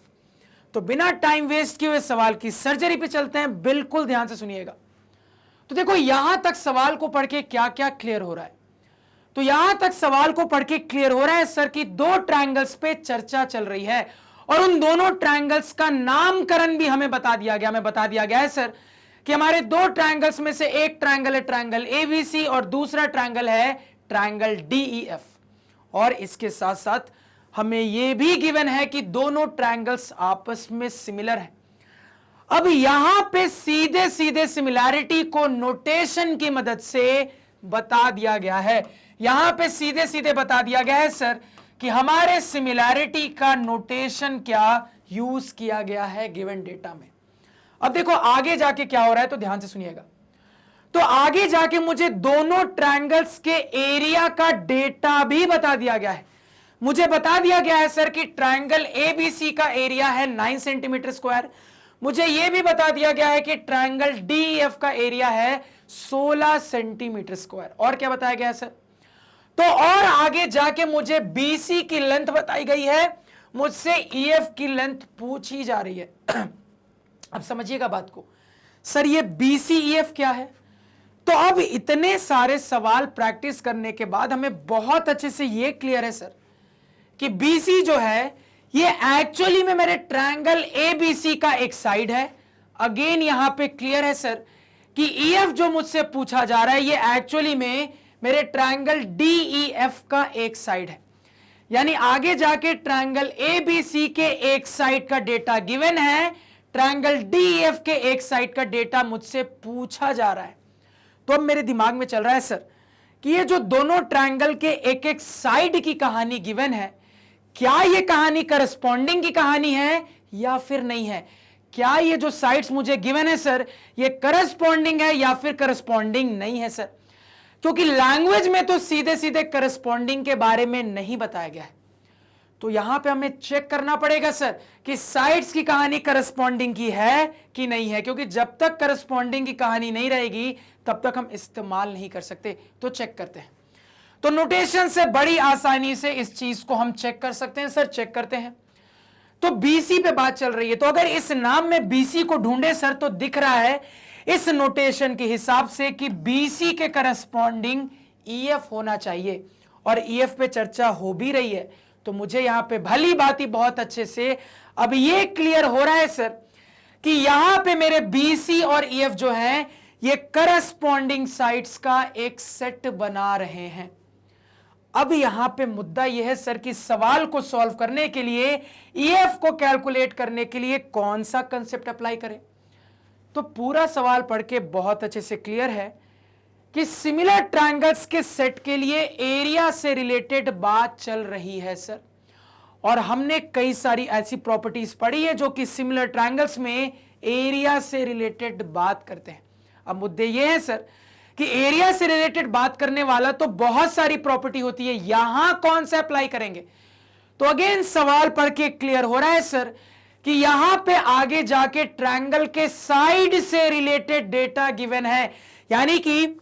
तो बिना time waste किए हुए सवाल की surgery पे चलते हैं, बिल्कुल ध्यान से सुनिएगा। तो देखो यहां तक सवाल को पढ़ के क्या क्या क्लियर हो रहा है। तो यहां तक सवाल को पढ़ के क्लियर हो रहा है सर कि 2 ट्रायंगल्स पे चर्चा चल रही है और उन दोनों ट्रायंगल्स का नामकरण भी हमें बता दिया गया। हमें बता दिया गया है सर कि हमारे 2 ट्रायंगल्स में से एक ट्रायंगल है ट्रायंगल ABC और दूसरा ट्रायंगल है ट्रायंगल DEF, और इसके साथ साथ हमें यह भी गिवन है कि दोनों ट्रायंगल्स आपस में सिमिलर हैं। अब यहां पे सीधे सीधे सिमिलैरिटी को नोटेशन की मदद से बता दिया गया है। यहां पे सीधे सीधे बता दिया गया है सर कि हमारे सिमिलैरिटी का नोटेशन क्या यूज किया गया है गिवन डेटा में। अब देखो आगे जाके क्या हो रहा है, तो ध्यान से सुनिएगा। तो आगे जाके मुझे दोनों ट्रायंगल्स के एरिया का डेटा भी बता दिया गया है। मुझे बता दिया गया है सर कि ट्रायंगल ABC का एरिया है 9 सेंटीमीटर स्क्वायर। मुझे यह भी बता दिया गया है कि ट्रायंगल DEF का एरिया है 16 सेंटीमीटर स्क्वायर। और क्या बताया गया है सर? तो और आगे जाके मुझे BC की लेंथ बताई गई है, मुझसे EF की लेंथ पूछी जा रही है। अब समझिएगा बात को सर, ये BC EF क्या है? तो अब इतने सारे सवाल प्रैक्टिस करने के बाद हमें बहुत अच्छे से ये क्लियर है सर कि BC जो है ये एक्चुअली में मेरे ट्रायंगल ABC का एक साइड है। अगेन यहां पे क्लियर है सर कि EF जो मुझसे पूछा जा रहा है ये एक्चुअली में मेरे ट्रायंगल DEF का एक साइड है। यानी आगे जाके ट्रायंगल ABC के एक साइड का डेटा गिवन है, ट्रायंगल DEF के एक साइड का डेटा मुझसे पूछा जा रहा है। तो अब मेरे दिमाग में चल रहा है सर कि ये जो दोनों ट्रायंगल के एक एक साइड की कहानी गिवन है, क्या ये कहानी करस्पॉन्डिंग की कहानी है या फिर नहीं है? क्या ये जो साइड्स मुझे गिवन है सर ये करस्पॉन्डिंग है या फिर करस्पॉन्डिंग नहीं है सर? क्योंकि लैंग्वेज में तो सीधे सीधे करस्पॉन्डिंग के बारे में नहीं बताया गया है। तो यहां पे हमें चेक करना पड़ेगा सर कि साइड्स की कहानी करस्पॉन्डिंग की है कि नहीं है, क्योंकि जब तक करस्पॉन्डिंग की कहानी नहीं रहेगी तब तक हम इस्तेमाल नहीं कर सकते। तो चेक करते हैं। तो नोटेशन से बड़ी आसानी से इस चीज को हम चेक कर सकते हैं सर। चेक करते हैं। तो BC पे बात चल रही है, तो अगर इस नाम में BC को ढूंढे सर तो दिख रहा है इस नोटेशन के हिसाब से कि BC के करस्पॉन्डिंग EF होना चाहिए, और EF पे चर्चा हो भी रही है। तो मुझे यहां पे भली बात ही बहुत अच्छे से अब ये क्लियर हो रहा है सर कि यहां पे मेरे BC और EF जो है ये करस्पॉन्डिंग साइड्स का एक सेट बना रहे हैं। अब यहां पे मुद्दा यह है सर कि सवाल को सॉल्व करने के लिए EF को कैलकुलेट करने के लिए कौन सा कंसेप्ट अप्लाई करें। तो पूरा सवाल पढ़ के बहुत अच्छे से क्लियर है कि सिमिलर ट्रायंगल्स के सेट के लिए एरिया से रिलेटेड बात चल रही है सर, और हमने कई सारी ऐसी प्रॉपर्टीज पढ़ी है जो कि सिमिलर ट्रायंगल्स में एरिया से रिलेटेड बात करते हैं। अब मुद्दे ये है सर कि एरिया से रिलेटेड बात करने वाला तो बहुत सारी प्रॉपर्टी होती है, यहां कौन सा अप्लाई करेंगे? तो अगेन सवाल पढ़ के क्लियर हो रहा है सर कि यहां पे आगे जाके ट्रायंगल के साइड से रिलेटेड डेटा गिवन है, यानी कि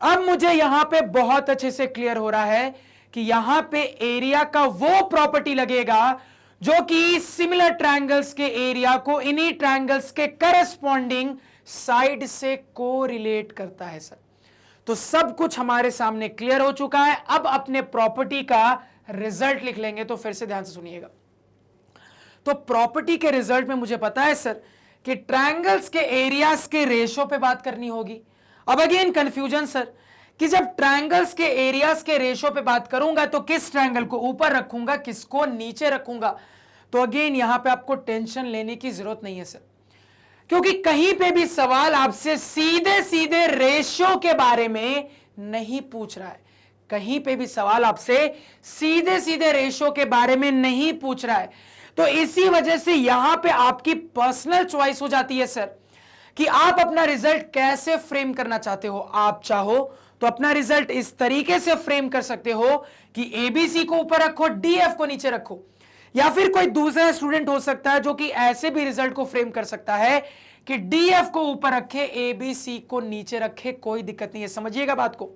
अब मुझे यहां पे बहुत अच्छे से क्लियर हो रहा है कि यहां पे एरिया का वो प्रॉपर्टी लगेगा जो कि सिमिलर ट्रायंगल्स के एरिया को इन्हीं ट्रायंगल्स के करस्पॉन्डिंग साइड से कोरिलेट करता है सर। तो सब कुछ हमारे सामने क्लियर हो चुका है। अब अपने प्रॉपर्टी का रिजल्ट लिख लेंगे, तो फिर से ध्यान से सुनिएगा। तो प्रॉपर्टी के रिजल्ट में मुझे पता है सर कि ट्रायंगल्स के एरियाज के रेशो पे बात करनी होगी। अब अगेन कंफ्यूजन सर कि जब ट्रायंगल्स के एरियाज के रेशो पे बात करूंगा तो किस ट्रायंगल को ऊपर रखूंगा, किसको नीचे रखूंगा? तो अगेन यहां पे आपको टेंशन लेने की जरूरत नहीं है सर, क्योंकि कहीं पे भी सवाल आपसे सीधे सीधे रेशो के बारे में नहीं पूछ रहा है। कहीं पे भी सवाल आपसे सीधे सीधे रेशो के बारे में नहीं पूछ रहा है। तो इसी वजह से यहां पे आपकी पर्सनल चॉइस हो जाती है सर कि आप अपना रिजल्ट कैसे फ्रेम करना चाहते हो। आप चाहो तो अपना रिजल्ट इस तरीके से फ्रेम कर सकते हो कि एबीसी को ऊपर रखो, डीएफ को नीचे रखो, या फिर कोई दूसरा स्टूडेंट हो सकता है जो कि ऐसे भी रिजल्ट को फ्रेम कर सकता है कि डीएफ को ऊपर रखे, एबीसी को नीचे रखे, कोई दिक्कत नहीं है। समझिएगा बात को।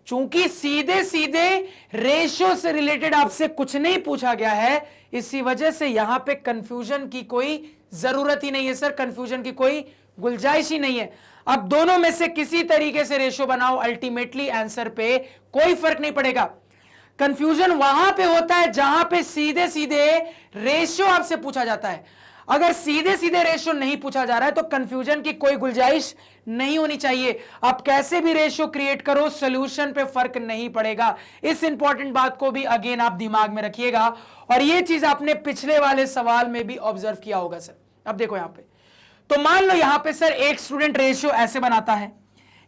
चूंकि सीधे सीधे रेशियो से रिलेटेड आपसे कुछ नहीं पूछा गया है, इसी वजह से यहां पे कंफ्यूजन की कोई जरूरत ही नहीं है सर, कंफ्यूजन की कोई गुंजाइश ही नहीं है। अब दोनों में से किसी तरीके से रेशियो बनाओ, अल्टीमेटली आंसर पे कोई फर्क नहीं पड़ेगा। कंफ्यूजन वहां पे होता है जहां पे सीधे सीधे रेशियो आपसे पूछा जाता है। अगर सीधे सीधे रेशियो नहीं पूछा जा रहा है तो कंफ्यूजन की कोई गुंजाइश नहीं होनी चाहिए। आप कैसे भी रेशियो क्रिएट करो, सॉल्यूशन पे फर्क नहीं पड़ेगा। इस इंपॉर्टेंट बात को भी अगेन आप दिमाग में रखिएगा, और यह चीज आपने पिछले वाले सवाल में भी ऑब्जर्व किया होगा सर। अब देखो यहां पे, तो मान लो यहां पे सर एक स्टूडेंट रेशियो ऐसे बनाता है,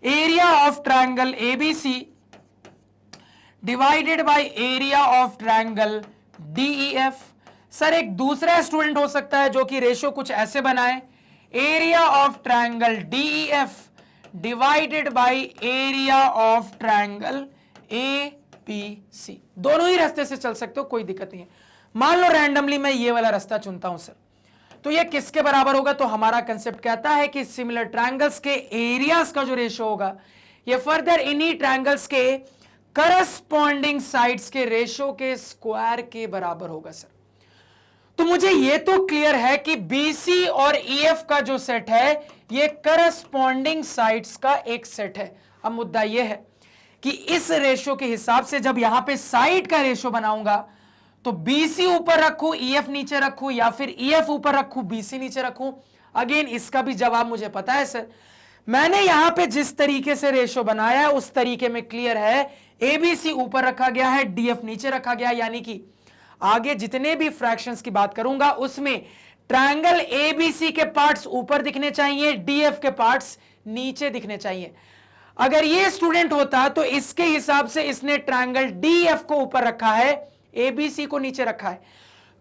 area of triangle ABC divided by area of triangle DEF. Sir एक दूसरा स्टूडेंट हो सकता है जो कि रेशियो कुछ ऐसे बनाए, area of triangle DEF divided by area of triangle ABC. दोनों ही रास्ते से चल सकते हो, कोई दिक्कत नहीं है। मान लो रैंडमली मैं ये वाला रास्ता चुनता हूं सर, तो ये किसके बराबर होगा? तो हमारा कंसेप्ट कहता है कि सिमिलर ट्रायंगल्स के एरियाज का जो रेशियो होगा ये फर्दर इन्हीं ट्रायंगल्स के करस्पॉन्डिंग साइड्स के रेशियो के स्क्वायर के बराबर होगा सर। तो मुझे यह तो क्लियर है कि बीसी और ईएफ का जो सेट है ये करस्पॉन्डिंग साइड्स का एक सेट है। अब मुद्दा यह है कि इस रेशियो के हिसाब से जब यहां पे साइड का रेशियो बनाऊंगा तो बीसी ऊपर रखूं, ईएफ नीचे रखूं, या फिर ईएफ ऊपर रखूं, बीसी नीचे रखूं? अगेन इसका भी जवाब मुझे पता है सर। मैंने यहां पे जिस तरीके से रेशियो बनाया है उस तरीके में क्लियर है, एबीसी ऊपर रखा गया है, डीएफ नीचे रखा गया है, यानी कि आगे जितने भी फ्रैक्शंस की बात करूंगा उसमें ट्रायंगल एबीसी के पार्ट्स ऊपर दिखने चाहिए, डीएफ के पार्ट्स नीचे दिखने चाहिए। अगर ये स्टूडेंट होता तो इसके हिसाब से इसने ट्रायंगल डीएफ को ऊपर रखा है, एबीसी को नीचे रखा है।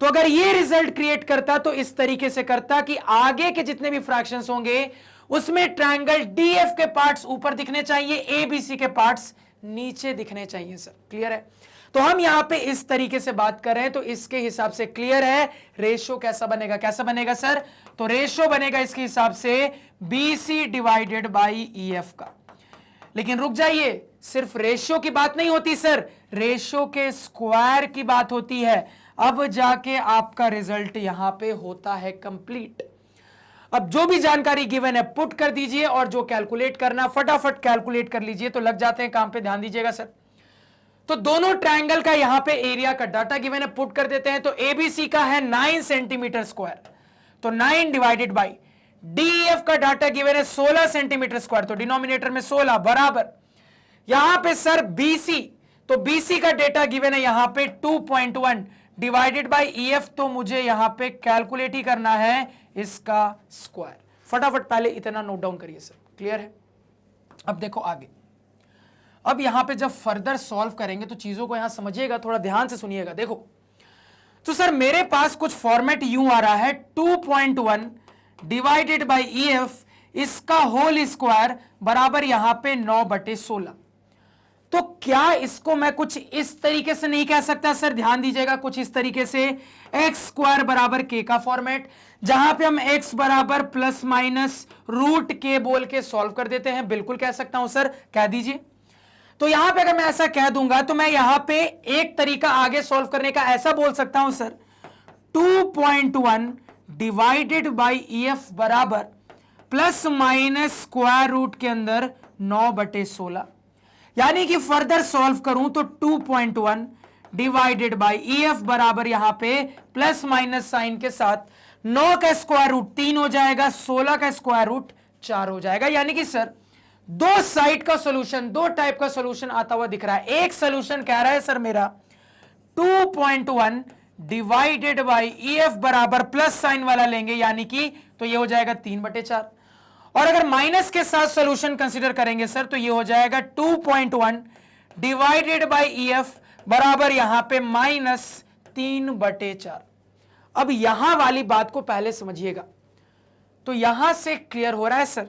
तो अगर ये रिजल्ट क्रिएट करता तो इस तरीके से करता कि आगे के जितने भी फ्रैक्शंस होंगे उसमें ट्रायंगल डीएफ के पार्ट्स ऊपर दिखने चाहिए, एबीसी के पार्ट्स नीचे दिखने चाहिए सर। क्लियर है? तो हम यहां पे इस तरीके से बात कर रहे हैं, तो इसके हिसाब से क्लियर है रेशियो कैसा बनेगा। कैसा बनेगा सर? तो रेशियो बनेगा इसके हिसाब से बीसी डिवाइडेड बाई ईएफ का। लेकिन रुक जाइए, सिर्फ रेशियो की बात नहीं होती सर, रेशियो के स्क्वायर की बात होती है। अब जाके आपका रिजल्ट यहां पे होता है कंप्लीट। अब जो भी जानकारी गिवन है पुट कर दीजिए, और जो कैलकुलेट करना फटाफट कैलकुलेट कर लीजिए। तो लग जाते हैं काम पे, ध्यान दीजिएगा सर। तो दोनों ट्रायंगल का यहां पे एरिया का डाटा गिवन है, पुट कर देते हैं। तो एबीसी का है 9 सेंटीमीटर स्क्वायर, तो 9 डिवाइडेड बाई डीएफ का डाटा गिवन है 16 सेंटीमीटर स्क्वायर, तो डिनोमिनेटर में 16 बराबर यहां पे सर बीसी, तो बीसी का डेटा गिवन है यहां पे 2.1 डिवाइडेड बाई ईएफ, तो मुझे यहां पे कैलकुलेट ही करना है इसका स्क्वायर। फटाफट पहले इतना नोट डाउन करिए सर। क्लियर है? अब देखो आगे, अब यहां पे जब फर्दर सॉल्व करेंगे तो चीजों को यहां समझिएगा, थोड़ा ध्यान से सुनिएगा। देखो तो सर मेरे पास कुछ फॉर्मेट यूं आ रहा है 2.1 डिवाइडेड बाई EF इसका होल स्क्वायर बराबर यहां पे 9/16। तो क्या इसको मैं कुछ इस तरीके से नहीं कह सकता सर? ध्यान दीजिएगा, कुछ इस तरीके से एक्स स्क्वायर बराबर के का फॉर्मेट, जहां पे हम x बराबर प्लस माइनस रूट के बोल के सॉल्व कर देते हैं। बिल्कुल कह सकता हूं सर, कह दीजिए। तो यहां पे अगर मैं ऐसा कह दूंगा तो मैं यहां पे एक तरीका आगे सॉल्व करने का ऐसा बोल सकता हूं सर, 2.1 डिवाइडेड बाई EF बराबर प्लस माइनस स्क्वायर रूट के अंदर 9/16। यानी कि फर्दर सॉल्व करूं तो 2.1 डिवाइडेड बाई EF बराबर यहां पे प्लस माइनस साइन के साथ 9 का स्क्वायर रूट 3 हो जाएगा, 16 का स्क्वायर रूट 4 हो जाएगा। यानी कि सर दो साइड का सॉल्यूशन, दो टाइप का सॉल्यूशन आता हुआ दिख रहा है। एक सॉल्यूशन कह रहा है सर मेरा 2.1 डिवाइडेड बाई EF बराबर प्लस साइन वाला लेंगे, यानी कि तो ये हो जाएगा 3/4। और अगर माइनस के साथ सॉल्यूशन कंसीडर करेंगे सर तो ये हो जाएगा 2.1 डिवाइडेड बाई EF बराबर यहां पे -3/4। अब यहां वाली बात को पहले समझिएगा। तो यहां से क्लियर हो रहा है सर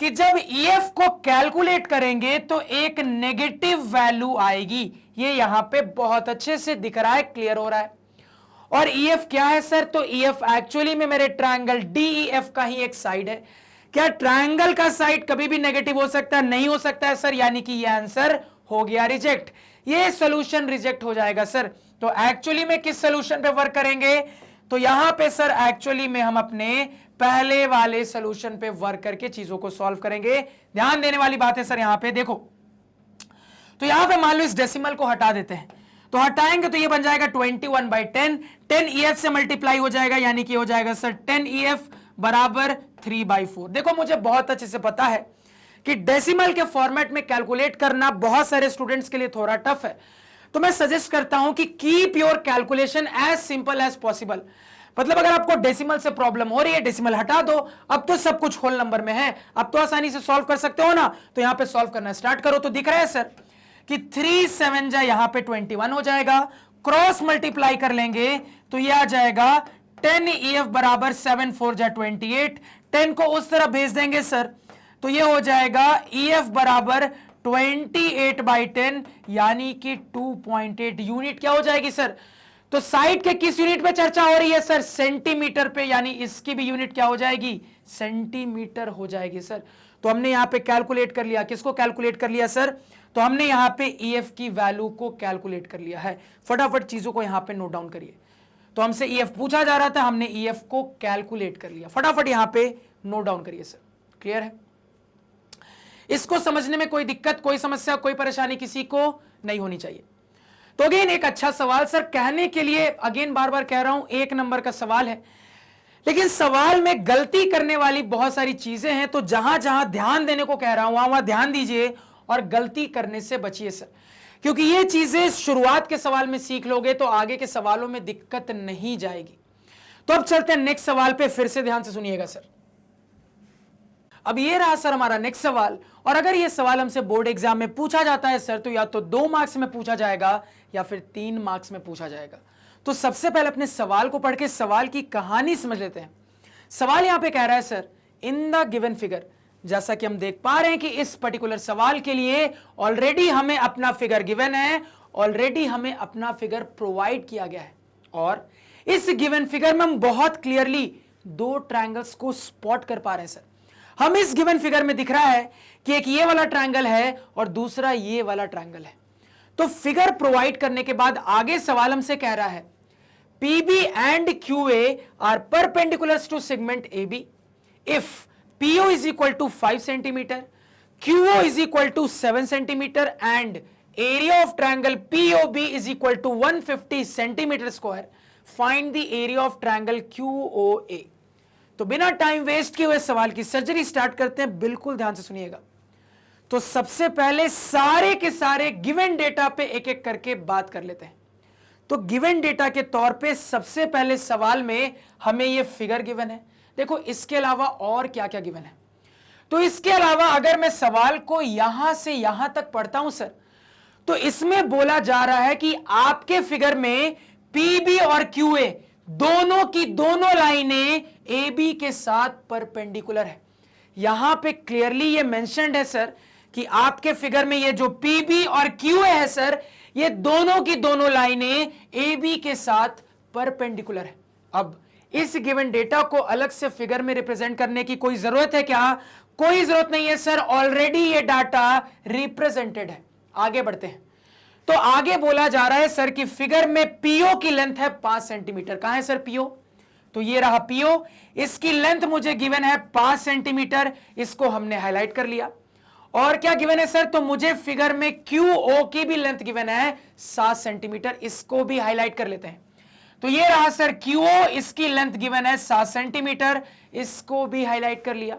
कि जब EF को कैलकुलेट करेंगे तो एक नेगेटिव वैल्यू आएगी। ये यहां पे बहुत अच्छे से दिख रहा है, क्लियर हो रहा है। और EF क्या है सर? तो EF एक्चुअली में मेरे ट्रायंगल DEF का ही एक साइड है। क्या ट्रायंगल का साइड कभी भी नेगेटिव हो सकता है? नहीं हो सकता है सर, यानी कि ये आंसर हो गया रिजेक्ट। ये सॉल्यूशन रिजेक्ट हो जाएगा सर। तो एक्चुअली में किस सॉल्यूशन पे वर्क करेंगे? तो यहां पे सर एक्चुअली में हम अपने पहले वाले सॉल्यूशन पे वर्क करके चीजों को सॉल्व करेंगे। ध्यान देने वाली बात है सर यहां पे देखो, तो यहां पे मान लो इस डेसिमल को हटा देते हैं, तो हटाएंगे तो ये बन जाएगा 21/10। 10 EF से मल्टीप्लाई हो जाएगा, यानी कि हो जाएगा सर 10 EF बराबर 3/4। देखो मुझे बहुत अच्छे से पता है कि डेसिमल के फॉर्मेट में कैलकुलेट करना बहुत सारे स्टूडेंट्स के लिए थोड़ा टफ है, तो मैं सजेस्ट करता हूं कि keep your calculation as simple as possible. मतलब अगर आपको डेसिमल से प्रॉब्लम हो रही है, डेसिमल हटा दो, अब तो सब कुछ होल नंबर में है, अब तो आसानी से सॉल्व कर सकते हो ना। तो यहां पे सॉल्व करना स्टार्ट करो। तो दिख रहा है सर कि 3 7 जा यहां पे 21 हो जाएगा, क्रॉस मल्टीप्लाई कर लेंगे तो ये आ जाएगा 10 EF बराबर 7 4 जा 28। 10 को उस तरह भेज देंगे सर तो ये हो जाएगा EF बराबर 28/10, यानी कि 2.8 यूनिट क्या हो जाएगी सर? तो साइड के किस यूनिट पे चर्चा हो रही है सर? सेंटीमीटर पे, यानी इसकी भी यूनिट क्या हो जाएगी? सेंटीमीटर हो जाएगी सर। तो हमने यहां पे कैलकुलेट कर लिया, किसको कैलकुलेट कर लिया सर? तो हमने यहां पे EF की वैल्यू को कैलकुलेट कर लिया है। फटाफट चीजों को यहां पे नोट डाउन करिए। तो हमसे EF पूछा जा रहा था, हमने EF को कैलकुलेट कर लिया। फटाफट यहां पे नोट डाउन करिए सर, क्लियर है? इसको समझने में कोई दिक्कत, कोई समस्या, कोई परेशानी किसी को नहीं होनी चाहिए। तो अगेन एक अच्छा सवाल सर, कहने के लिए अगेन बार बार कह रहा हूं 1 नंबर का सवाल है, लेकिन सवाल में गलती करने वाली बहुत सारी चीजें हैं। तो जहां जहां ध्यान देने को कह रहा हूं वहां ध्यान दीजिए और गलती करने से बचिए सर, क्योंकि ये चीजें शुरुआत के सवाल में सीख लोगे तो आगे के सवालों में दिक्कत नहीं जाएगी। तो अब चलते हैं नेक्स्ट सवाल पे, फिर से ध्यान से सुनिएगा सर। अब ये रहा सर हमारा नेक्स्ट सवाल, और अगर ये सवाल हमसे बोर्ड एग्जाम में पूछा जाता है सर तो या तो 2 मार्क्स में पूछा जाएगा या फिर 3 मार्क्स में पूछा जाएगा। तो सबसे पहले अपने सवाल को पढ़ के सवाल की कहानी समझ लेते हैं। सवाल यहां पे कह रहा है sir, in the given figure, जैसा कि हम देख पा रहे हैं कि इस पर्टिकुलर सवाल के लिए ऑलरेडी हमें अपना फिगर गिवन है, ऑलरेडी हमें अपना फिगर प्रोवाइड किया गया है, और इस गिवन फिगर में हम बहुत क्लियरली 2 ट्रायंगल्स को स्पॉट कर पा रहे हैं सर। हम इस गिवन फिगर में दिख रहा है कि एक ये वाला ट्रायंगल है और दूसरा ये वाला ट्रायंगल है। तो फिगर प्रोवाइड करने के बाद आगे सवाल हमसे कह रहा है PB and QA are perpendiculars to segment AB if PO is equal to 5 centimeter, QO is equal to 7 centimeter and area of triangle POB is equal to 150 centimeter square. Find the area of triangle QOA. तो बिना time waste किए हुए सवाल की surgery start करते हैं, बिल्कुल ध्यान से सुनिएगा। तो सबसे पहले सारे के सारे गिवन डेटा पे एक एक करके बात कर लेते हैं। तो गिवन डेटा के तौर पे सबसे पहले सवाल में हमें ये फिगर गिवन है। देखो इसके अलावा और क्या क्या गिवन है। तो इसके अलावा अगर मैं सवाल को यहां से यहां तक पढ़ता हूं सर, तो इसमें बोला जा रहा है कि आपके फिगर में पीबी और क्यूए दोनों की दोनों लाइनें ए बी के साथ परपेंडिकुलर है। यहां पे क्लियरली ये मेंशन्ड है सर कि आपके फिगर में ये जो पीबी और क्यूए है सर, ये दोनों की दोनों लाइनें ए बी के साथ परपेंडिकुलर है। अब इस गिवन डेटा को अलग से फिगर में रिप्रेजेंट करने की कोई जरूरत है क्या? कोई जरूरत नहीं है सर, ऑलरेडी ये डाटा रिप्रेजेंटेड है। आगे बढ़ते हैं। तो आगे बोला जा रहा है सर कि फिगर में पीओ की लेंथ है 5 सेंटीमीटर। कहां है सर पीओ? तो ये रहा पीओ, इसकी लेंथ मुझे गिवन है 5 सेंटीमीटर, इसको हमने हाईलाइट कर लिया। और क्या गिवन है सर? तो मुझे फिगर में क्यूओ की भी लेंथ गिवन है 7 सेंटीमीटर, इसको भी हाईलाइट कर लेते हैं। तो ये रहा सर क्यूओ, इसकी लेंथ गिवन है 7 सेंटीमीटर, इसको भी हाईलाइट कर लिया।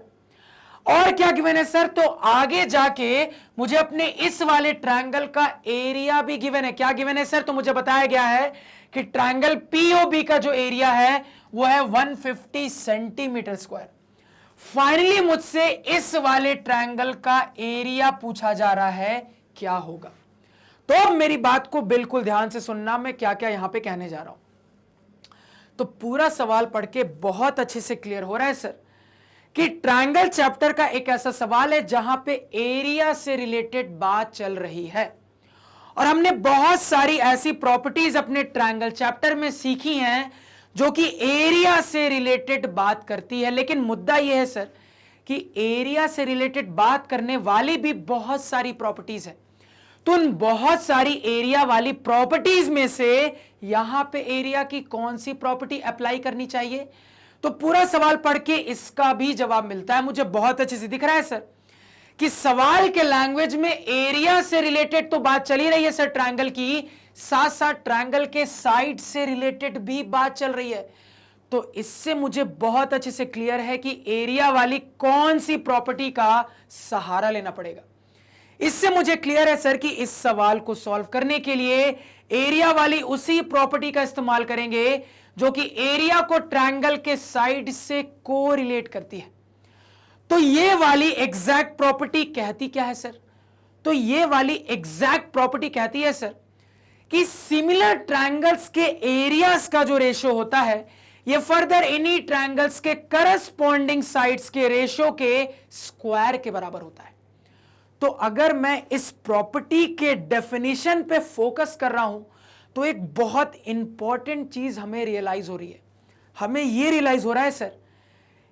और क्या गिवन है सर? तो आगे जाके मुझे अपने इस वाले ट्रायंगल का एरिया भी गिवन है। क्या गिवन है सर? तो मुझे बताया गया है कि ट्रायंगल पीओबी का जो एरिया है वो है 150 सेंटीमीटर स्क्वायर। फाइनली मुझसे इस वाले ट्रायंगल का एरिया पूछा जा रहा है, क्या होगा? तो अब मेरी बात को बिल्कुल ध्यान से सुनना, मैं क्या क्या यहां पे कहने जा रहा हूं। तो पूरा सवाल पढ़ के बहुत अच्छे से क्लियर हो रहा है सर कि ट्रायंगल चैप्टर का एक ऐसा सवाल है जहां पे एरिया से रिलेटेड बात चल रही है, और हमने बहुत सारी ऐसी प्रॉपर्टीज अपने ट्रायंगल चैप्टर में सीखी हैं जो कि एरिया से रिलेटेड बात करती है। लेकिन मुद्दा यह है सर कि एरिया से रिलेटेड बात करने वाली भी बहुत सारी प्रॉपर्टीज है। तो उन बहुत सारी एरिया वाली प्रॉपर्टीज में से यहां पे एरिया की कौन सी प्रॉपर्टी अप्लाई करनी चाहिए? तो पूरा सवाल पढ़ के इसका भी जवाब मिलता है। मुझे बहुत अच्छे से दिख रहा है सर कि सवाल के लैंग्वेज में एरिया से रिलेटेड तो बात चली रही है सर ट्रायंगल की, साथ साथ ट्रायंगल के साइड से रिलेटेड भी बात चल रही है। तो इससे मुझे बहुत अच्छे से क्लियर है कि एरिया वाली कौन सी प्रॉपर्टी का सहारा लेना पड़ेगा। इससे मुझे क्लियर है सर कि इस सवाल को सॉल्व करने के लिए एरिया वाली उसी प्रॉपर्टी का इस्तेमाल करेंगे जो कि एरिया को ट्रायंगल के साइड से कोरिलेट करती है। तो ये वाली एग्जैक्ट प्रॉपर्टी कहती क्या है सर? तो ये वाली एग्जैक्ट प्रॉपर्टी कहती है सर कि सिमिलर ट्रायंगल्स के एरियाज का जो रेशियो होता है ये फर्दर इन्हीं ट्रायंगल्स के करस्पॉन्डिंग साइड्स के रेशियो के स्क्वायर के बराबर होता है। तो अगर मैं इस प्रॉपर्टी के डेफिनेशन पे फोकस कर रहा हूं तो एक बहुत इंपॉर्टेंट चीज हमें रियलाइज हो रही है। हमें यह रियलाइज हो रहा है सर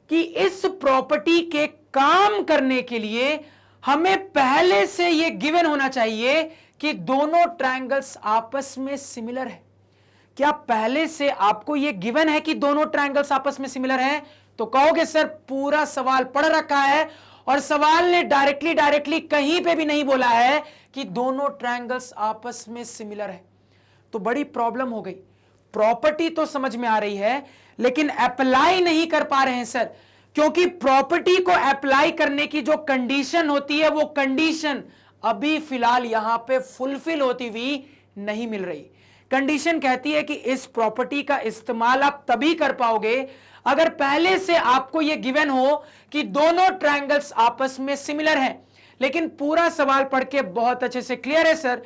कि इस प्रॉपर्टी के काम करने के लिए हमें पहले से यह गिवन होना चाहिए कि दोनों ट्रायंगल्स आपस में सिमिलर है। क्या पहले से आपको यह गिवन है कि दोनों ट्रायंगल्स आपस में सिमिलर हैं? तो कहोगे सर पूरा सवाल पढ़ रखा है और सवाल ने डायरेक्टली कहीं पे भी नहीं बोला है कि दोनों ट्रायंगल्स आपस में सिमिलर है। तो बड़ी प्रॉब्लम हो गई। प्रॉपर्टी तो समझ में आ रही है लेकिन अप्लाई नहीं कर पा रहे हैं सर, क्योंकि प्रॉपर्टी को अप्लाई करने की जो कंडीशन होती है वो कंडीशन अभी फिलहाल यहां पे फुलफिल होती हुई नहीं मिल रही। कंडीशन कहती है कि इस प्रॉपर्टी का इस्तेमाल आप तभी कर पाओगे अगर पहले से आपको यह गिवन हो कि दोनों ट्रायंगल्स आपस में सिमिलर हैं। लेकिन पूरा सवाल पढ़ के बहुत अच्छे से क्लियर है सर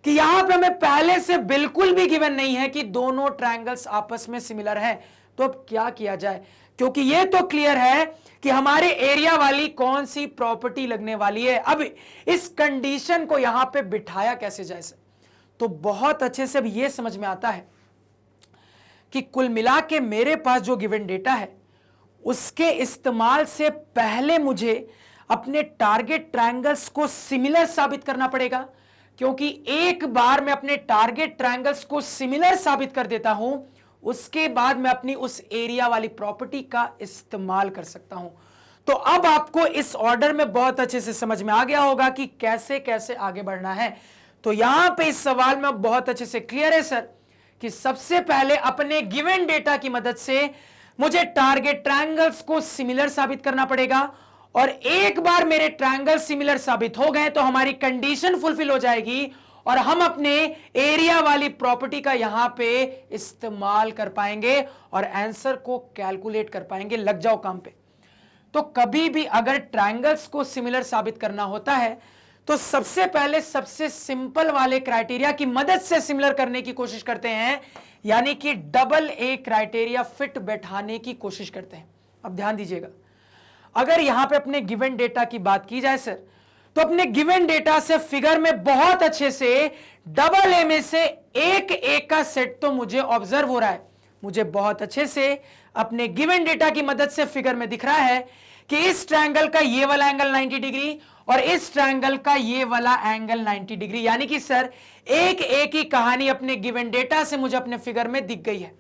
कि यहां पे हमें पहले से बिल्कुल भी गिवन नहीं है कि दोनों ट्रायंगल्स आपस में सिमिलर हैं। तो अब क्या किया जाए, क्योंकि यह तो क्लियर है कि हमारे एरिया वाली कौन सी प्रॉपर्टी लगने वाली है। अब इस कंडीशन को यहां पे बिठाया कैसे जाए सर? तो बहुत अच्छे से अब यह समझ में आता है कि कुल मिला के मेरे पास जो गिवन डेटा है उसके इस्तेमाल से पहले मुझे अपने टारगेट ट्रायंगल्स को सिमिलर साबित करना पड़ेगा, क्योंकि एक बार मैं अपने टारगेट ट्रायंगल्स को सिमिलर साबित कर देता हूं उसके बाद मैं अपनी उस एरिया वाली प्रॉपर्टी का इस्तेमाल कर सकता हूं। तो अब आपको इस ऑर्डर में बहुत अच्छे से समझ में आ गया होगा कि कैसे कैसे आगे बढ़ना है। तो यहां पे इस सवाल में बहुत अच्छे से क्लियर है सर कि सबसे पहले अपने गिवन डेटा की मदद से मुझे टारगेट ट्रायंगल्स को सिमिलर साबित करना पड़ेगा, और एक बार मेरे ट्रायंगल सिमिलर साबित हो गए तो हमारी कंडीशन फुलफिल हो जाएगी और हम अपने एरिया वाली प्रॉपर्टी का यहां पे इस्तेमाल कर पाएंगे और आंसर को कैलकुलेट कर पाएंगे। लग जाओ काम पे। तो कभी भी अगर ट्रायंगल्स को सिमिलर साबित करना होता है तो सबसे पहले सबसे सिंपल वाले क्राइटेरिया की मदद से सिमिलर करने की कोशिश करते हैं, यानी कि डबल ए क्राइटेरिया फिट बैठाने की कोशिश करते हैं। अब ध्यान दीजिएगा, अगर यहां पे अपने गिवन डेटा की बात की जाए सर, तो अपने गिवन डेटा से फिगर में बहुत अच्छे से डबल ए में से एक ए का सेट तो मुझे ऑब्जर्व हो रहा है। मुझे बहुत अच्छे से अपने गिवन डेटा की मदद से फिगर में दिख रहा है कि इस ट्रायंगल का ये वाला एंगल 90 डिग्री और इस ट्रायंगल का ये वाला एंगल 90 डिग्री, यानी कि सर एक ए की कहानी अपने गिवन डेटा से मुझे अपने फिगर में दिख गई है।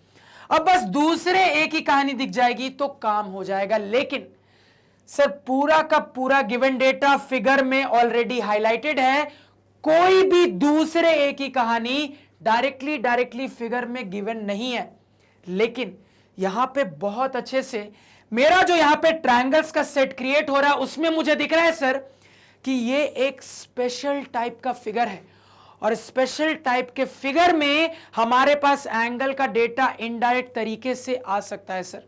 अब बस दूसरे ए की कहानी दिख जाएगी तो काम हो जाएगा। लेकिन सर पूरा का पूरा गिवन डेटा फिगर में ऑलरेडी हाईलाइटेड है, कोई भी दूसरे ए की कहानी डायरेक्टली फिगर में गिवन नहीं है। लेकिन यहां पे बहुत अच्छे से मेरा जो यहां पे ट्रायंगल्स का सेट क्रिएट हो रहा है उसमें मुझे दिख रहा है सर कि ये एक स्पेशल टाइप का फिगर है, और स्पेशल टाइप के फिगर में हमारे पास एंगल का डेटा इनडायरेक्ट तरीके से आ सकता है सर।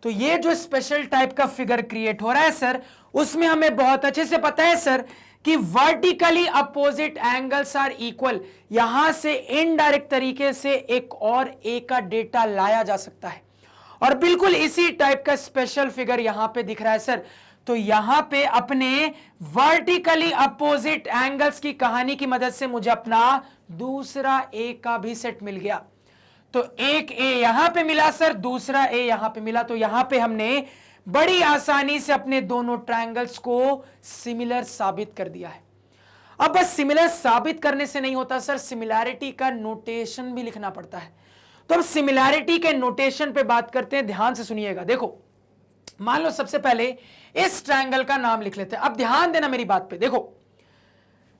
तो ये जो स्पेशल टाइप का फिगर क्रिएट हो रहा है सर, उसमें हमें बहुत अच्छे से पता है सर कि vertically opposite angles are equal. यहां से इनडायरेक्ट तरीके से एक और ए का डेटा लाया जा सकता है, और बिल्कुल इसी टाइप का स्पेशल फिगर यहां पे दिख रहा है सर। तो यहां पे अपने वर्टिकली अपोजिट एंगल्स की कहानी की मदद से मुझे अपना दूसरा ए का भी सेट मिल गया। तो एक ए यहां पे मिला सर, दूसरा ए यहां पे मिला, तो यहां पे हमने बड़ी आसानी से अपने दोनों ट्रायंगल्स को सिमिलर साबित कर दिया है। अब बस सिमिलर साबित करने से नहीं होता सर, सिमिलैरिटी का नोटेशन भी लिखना पड़ता है। तो अब सिमिलैरिटी के नोटेशन पे बात करते हैं, ध्यान से सुनिएगा। देखो, मान लो सबसे पहले इस ट्रायंगल का नाम लिख लेते हैं। अब ध्यान देना मेरी बात पे। देखो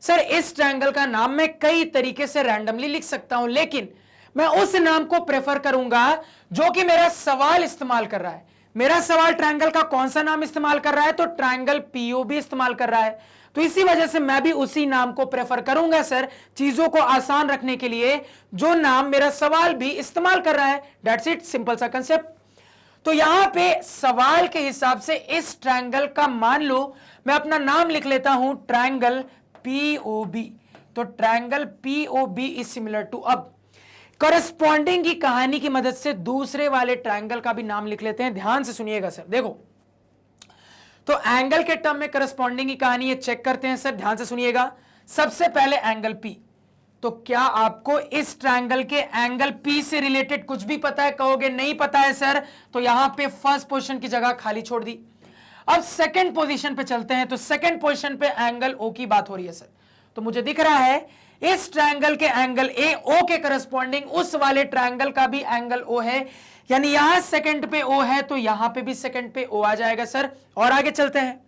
सर, इस ट्रायंगल का नाम मैं कई तरीके से रैंडमली लिख सकता हूं, लेकिन मैं उस नाम को प्रेफर करूंगा जो कि मेरा सवाल इस्तेमाल कर रहा है। मेरा सवाल ट्रायंगल का कौन सा नाम इस्तेमाल कर रहा है? तो ट्रायंगल पीओबी इस्तेमाल कर रहा है। तो इसी वजह से मैं भी उसी नाम को प्रेफर करूंगा सर, चीजों को आसान रखने के लिए, जो नाम मेरा सवाल भी इस्तेमाल कर रहा है। दैट्स इट, सिंपल सा कंसेप्ट। तो यहां पे सवाल के हिसाब से इस ट्रायंगल का मान लो मैं अपना नाम लिख लेता हूं ट्रायंगल पीओबी। तो triangle POB is similar to, अब करस्पॉन्डिंग की कहानी की मदद से दूसरे वाले ट्रायंगल का भी नाम लिख लेते हैं। ध्यान से सुनिएगा सर। देखो, तो एंगल के टर्म में करस्पॉन्डिंग की कहानी ये चेक करते हैं सर, ध्यान से सुनिएगा। सबसे पहले एंगल पी, तो क्या आपको इस ट्रायंगल के एंगल पी से रिलेटेड कुछ भी पता है? कहोगे नहीं पता है सर, तो यहां पे फर्स्ट पोजीशन की जगह खाली छोड़ दी। अब सेकंड पोजीशन पे चलते हैं। तो सेकंड पोजीशन पे एंगल ओ की बात हो रही है सर। तो मुझे दिख रहा है इस ट्रायंगल के एंगल ए ओ के करस्पॉन्डिंग उस वाले ट्रायंगल का भी एंगल ओ है, यानी यहां सेकंड पे ओ है तो यहां पे भी सेकंड पे ओ आ जाएगा सर। और आगे चलते हैं।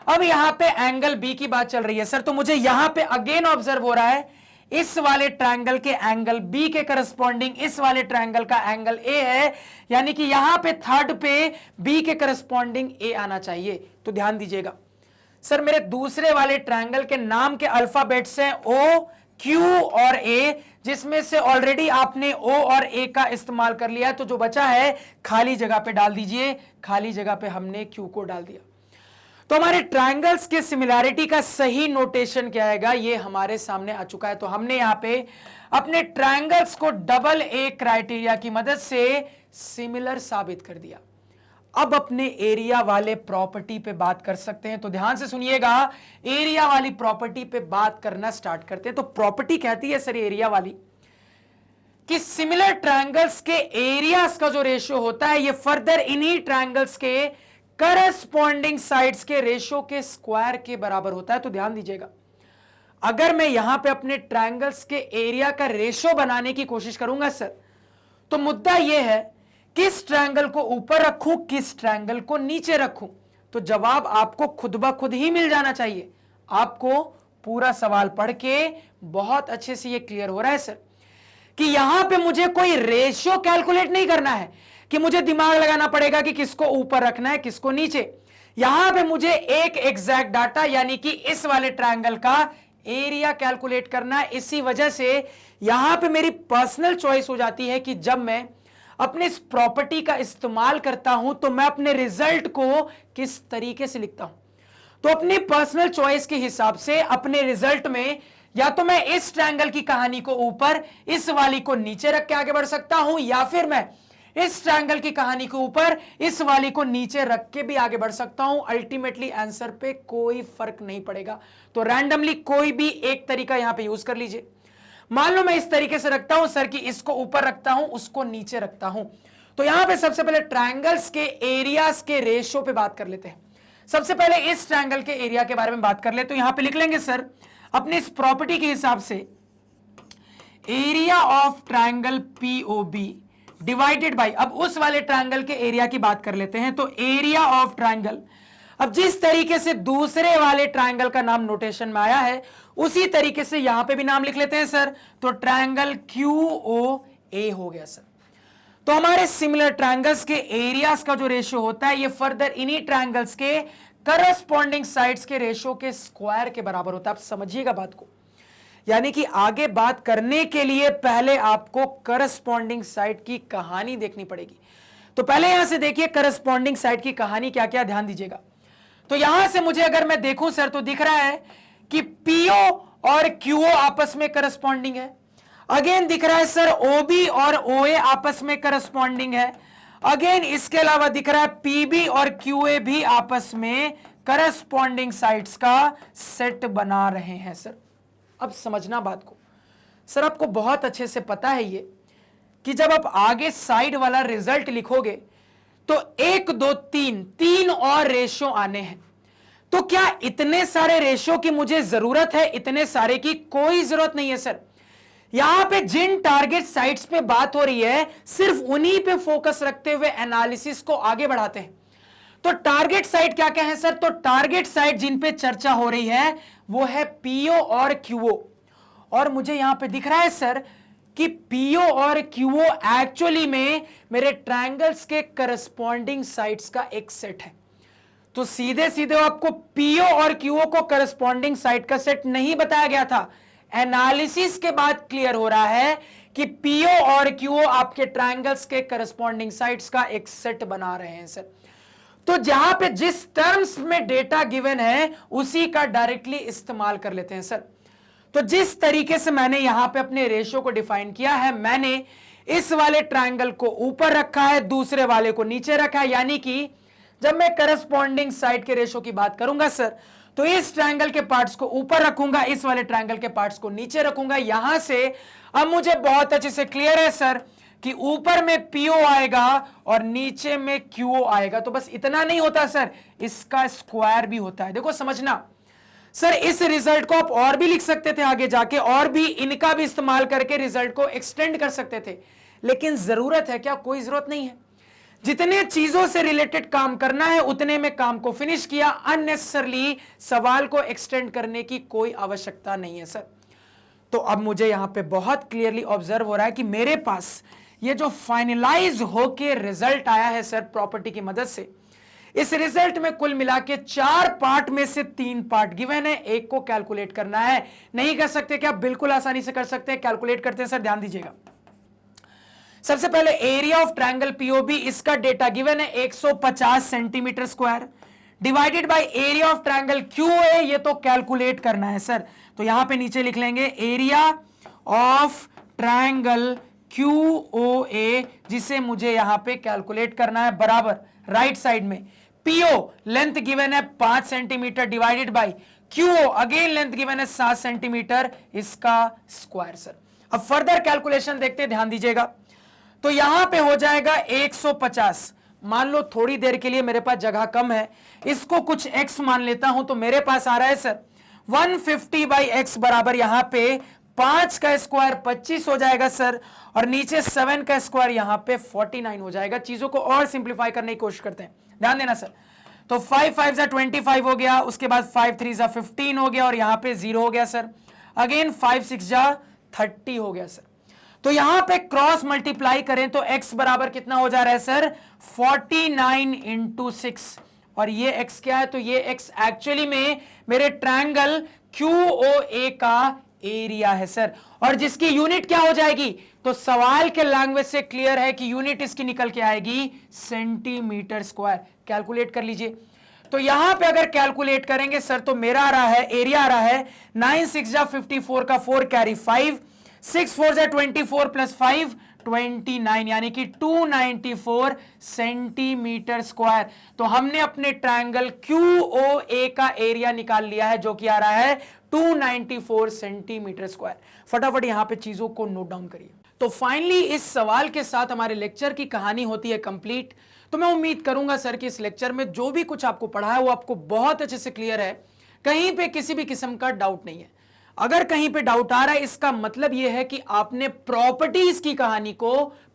अब यहां पे एंगल बी की बात चल रही है सर, तो मुझे यहां पे अगेन ऑब्जर्व हो रहा है इस वाले ट्रायंगल के एंगल बी के करस्पॉन्डिंग इस वाले ट्रायंगल का एंगल ए है, यानी कि यहां पे थर्ड पे बी के करस्पॉन्डिंग ए आना चाहिए। तो ध्यान दीजिएगा सर, मेरे दूसरे वाले ट्रायंगल के नाम के अल्फाबेट्स हैं ओ, क्यू और ए, जिसमें से ऑलरेडी आपने ओ और ए का इस्तेमाल कर लिया, तो जो बचा है खाली जगह पे डाल दीजिए। खाली जगह पे हमने क्यू को डाल दिया। तो हमारे ट्रायंगल्स के सिमिलैरिटी का सही नोटेशन क्या आएगा, ये हमारे सामने आ चुका है। तो हमने यहां पे अपने ट्रायंगल्स को डबल ए क्राइटेरिया की मदद से सिमिलर साबित कर दिया। अब अपने एरिया वाले प्रॉपर्टी पे बात कर सकते हैं। तो ध्यान से सुनिएगा, एरिया वाली प्रॉपर्टी पे बात करना स्टार्ट करते हैं। तो प्रॉपर्टी कहती है सर एरिया वाली कि सिमिलर ट्रायंगल्स के एरियाज का जो रेशियो होता है ये फर्दर इन्हीं ट्रायंगल्स के करस्पॉन्डिंग साइड्स के रेशियो के स्क्वायर के बराबर होता है। तो ध्यान दीजिएगा, अगर मैं यहां पे अपने ट्रायंगल्स के एरिया का रेशियो बनाने की कोशिश करूंगा सर, तो मुद्दा यह है किस ट्रायंगल को ऊपर रखूं, किस ट्रायंगल को नीचे रखूं। तो जवाब आपको खुद ब खुद ही मिल जाना चाहिए। आपको पूरा सवाल पढ़ के बहुत अच्छे से ये क्लियर हो रहा है सर कि यहां पे मुझे कोई रेशियो कैलकुलेट नहीं करना है कि मुझे दिमाग लगाना पड़ेगा कि किसको ऊपर रखना है किसको नीचे। यहां पे मुझे एक एग्जैक्ट डाटा यानी कि इस वाले ट्रायंगल का एरिया कैलकुलेट करना है। इसी वजह से यहां पे मेरी पर्सनल चॉइस हो जाती है कि जब मैं अपने इस प्रॉपर्टी का इस्तेमाल करता हूं तो मैं अपने रिजल्ट को किस तरीके से लिखता हूं। तो अपनी पर्सनल चॉइस के हिसाब से अपने रिजल्ट में या तो मैं इस ट्रायंगल की कहानी को ऊपर, इस वाली को नीचे रख के आगे बढ़ सकता हूं, या फिर मैं इस ट्रायंगल की कहानी को ऊपर, इस वाली को नीचे रख के भी आगे बढ़ सकता हूं। अल्टीमेटली आंसर पे कोई फर्क नहीं पड़ेगा। तो रैंडमली कोई भी एक तरीका यहां पे यूज कर लीजिए। मान लो मैं इस तरीके से रखता हूं सर कि इसको ऊपर रखता हूं, उसको नीचे रखता हूं। तो यहां पे सबसे पहले ट्रायंगल्स के एरियाज के रेशियो पे बात कर लेते हैं। सबसे पहले इस ट्रायंगल के एरिया के बारे में बात कर ले। तो यहां पे लिख लेंगे सर अपने इस प्रॉपर्टी के हिसाब से area of triangle POB divided by, अब उस वाले ट्रायंगल के एरिया की बात कर लेते हैं। तो एरिया ऑफ ट्रायंगल, अब जिस तरीके से दूसरे वाले ट्रायंगल का नाम नोटेशन में आया है उसी तरीके से यहां पे भी नाम लिख लेते हैं सर। तो ट्रायंगल QOA हो गया सर। तो हमारे सिमिलर ट्रायंगल्स के एरियाज का जो रेशियो होता है ये फर्दर इन्हीं ट्रायंगल्स के करस्पॉन्डिंग साइड्स के रेशियो के स्क्वायर के बराबर होता है। आप समझिएगा बात को, यानी कि आगे बात करने के लिए पहले आपको करस्पॉन्डिंग साइड की कहानी देखनी पड़ेगी। तो पहले यहां से देखिए करस्पॉन्डिंग साइड की कहानी क्या क्या, ध्यान दीजिएगा। तो यहां से मुझे अगर मैं देखूं सर तो दिख रहा है कि PO और QO आपस में करस्पॉन्डिंग है। अगेन दिख रहा है सर OB और OA आपस में करस्पॉन्डिंग है। अगेन इसके अलावा दिख रहा है PB और QA भी आपस में करस्पॉन्डिंग साइड्स का सेट बना रहे हैं सर। अब समझना बात को सर, आपको बहुत अच्छे से पता है ये कि जब आप आगे साइड वाला रिजल्ट लिखोगे तो 1 2 3 और रेशियो आने हैं। तो क्या इतने सारे रेशियो की मुझे जरूरत है? इतने सारे की कोई जरूरत नहीं है सर। यहां पे जिन टारगेट साइट्स पे बात हो रही है सिर्फ उन्हीं पे फोकस रखते हुए एनालिसिस को आगे बढ़ाते हैं। तो टारगेट साइट क्या क्या है सर? तो टारगेट साइट जिन पे चर्चा हो रही है वो है PO और QO। और मुझे यहां पे दिख रहा है सर कि PO और QO एक्चुअली में मेरे ट्रायंगल्स के करस्पॉन्डिंग साइट्स का एक सेट है। तो सीधे सीधे आपको PO और QO को करस्पॉन्डिंग साइट का सेट नहीं बताया गया था। एनालिसिस के बाद क्लियर हो रहा है कि PO और QO आपके ट्रायंगल्स के करस्पॉन्डिंग साइट्स का एक सेट बना रहे हैं सर। तो जहां पे जिस टर्म्स में डेटा गिवन है उसी का डायरेक्टली इस्तेमाल कर लेते हैं सर। तो जिस तरीके से मैंने यहां पे अपने रेशियो को डिफाइन किया है, मैंने इस वाले ट्रायंगल को ऊपर रखा है, दूसरे वाले को नीचे रखा है। यानी कि जब मैं करस्पॉन्डिंग साइड के रेशियो की बात करूंगा सर तो इस ट्रायंगल के पार्ट्स को ऊपर रखूंगा, इस वाले ट्रायंगल के पार्ट्स को नीचे रखूंगा। यहां से अब मुझे बहुत अच्छे से क्लियर है सर कि ऊपर में PO आएगा और नीचे में QO आएगा। तो बस इतना नहीं होता सर, इसका स्क्वायर भी होता है। देखो समझना सर, इस रिजल्ट को आप और भी लिख सकते थे आगे जाके, और भी इनका भी इस्तेमाल करके रिजल्ट को एक्सटेंड कर सकते थे, लेकिन जरूरत है क्या? कोई जरूरत नहीं है। जितने चीजों से रिलेटेड काम करना है उतने में काम को फिनिश किया। अननेसेसरली सवाल को एक्सटेंड करने की कोई आवश्यकता नहीं है सर। तो अब मुझे यहां पे बहुत क्लियरली ऑब्जर्व हो रहा है कि मेरे पास ये जो फाइनलाइज होके रिजल्ट आया है सर प्रॉपर्टी की मदद से, इस रिजल्ट में कुल मिला के 4 पार्ट में से 3 पार्ट गिवन है, एक को कैलकुलेट करना है। नहीं कर सकते क्या? बिल्कुल आसानी से कर सकते हैं। कैलकुलेट करते हैं सर, ध्यान दीजिएगा। सबसे पहले एरिया ऑफ ट्रायंगल POB, इसका डेटा गिवन है 150 centimetre square divided by area of triangle QA, ये तो कैलकुलेट करना है सर। तो यहां पे नीचे लिख लेंगे एरिया ऑफ ट्रायंगल QOA, जिसे मुझे यहां पे कैलकुलेट करना है, बराबर राइट साइड में PO लेंथ गिवन है 5 centimetre divided by QO again length given है 7 सेंटीमीटर, इसका स्क्वायर सर। अब फर्दर कैलकुलेशन देखते हैं, ध्यान दीजिएगा। तो यहां पे हो जाएगा 150। मान लो थोड़ी देर के लिए मेरे पास जगह कम है, इसको कुछ x मान लेता हूं, तो मेरे पास आ रहा है सर 150 बाई x बराबर यहां पे 5 का स्क्वायर 25 हो जाएगा सर, और नीचे 7 का स्क्वायर यहां पे 49 हो जाएगा। चीजों को और सिंप्लीफाई करने की कोशिश करते हैं, ध्यान देना सर। तो 5 5 जा 25 हो गया, उसके बाद 5 3 जा 15 हो गया, और यहां पे 0 हो गया सर। अगेन 5 6 जा 30 हो गया सर। तो यहां पे क्रॉस मल्टीप्लाई करें तो x बराबर कितना हो जा रहा है सर? 49 इंटू 6। और ये x क्या है? तो ये x एक्चुअली में मेरे ट्रायंगल QOA का एरिया है सर, और जिसकी यूनिट क्या हो जाएगी, तो सवाल के लैंग्वेज से क्लियर है कि यूनिट इसकी निकल के आएगी सेंटीमीटर स्क्वायर। कैलकुलेट कर लीजिए। तो यहां पे अगर कैलकुलेट करेंगे सर तो मेरा आ रहा है, एरिया आ रहा है 9 6 जा 54 का 4 कैरी 5, 6 4 जा 24 प्लस 5 29, यानी कि 294 सेंटीमीटर स्क्वायर। तो हमने अपने ट्रायंगल QOA का एरिया निकाल लिया है, जो कि आ रहा है 294 सेंटीमीटर स्क्वायर। फटाफट यहां पे चीजों को नोट डाउन करिए। तो फाइनली इस सवाल के साथ हमारे लेक्चर की कहानी होती है कंप्लीट। तो मैं उम्मीद करूंगा सर कि इस लेक्चर में जो भी कुछ आपको पढ़ा है वो आपको बहुत अच्छे से क्लियर है, कहीं पे किसी भी किस्म का डाउट नहीं है। अगर कहीं पे डाउट आ रहा है, इसका मतलब यह है कि आपने प्रॉपर्टीज की कहानी को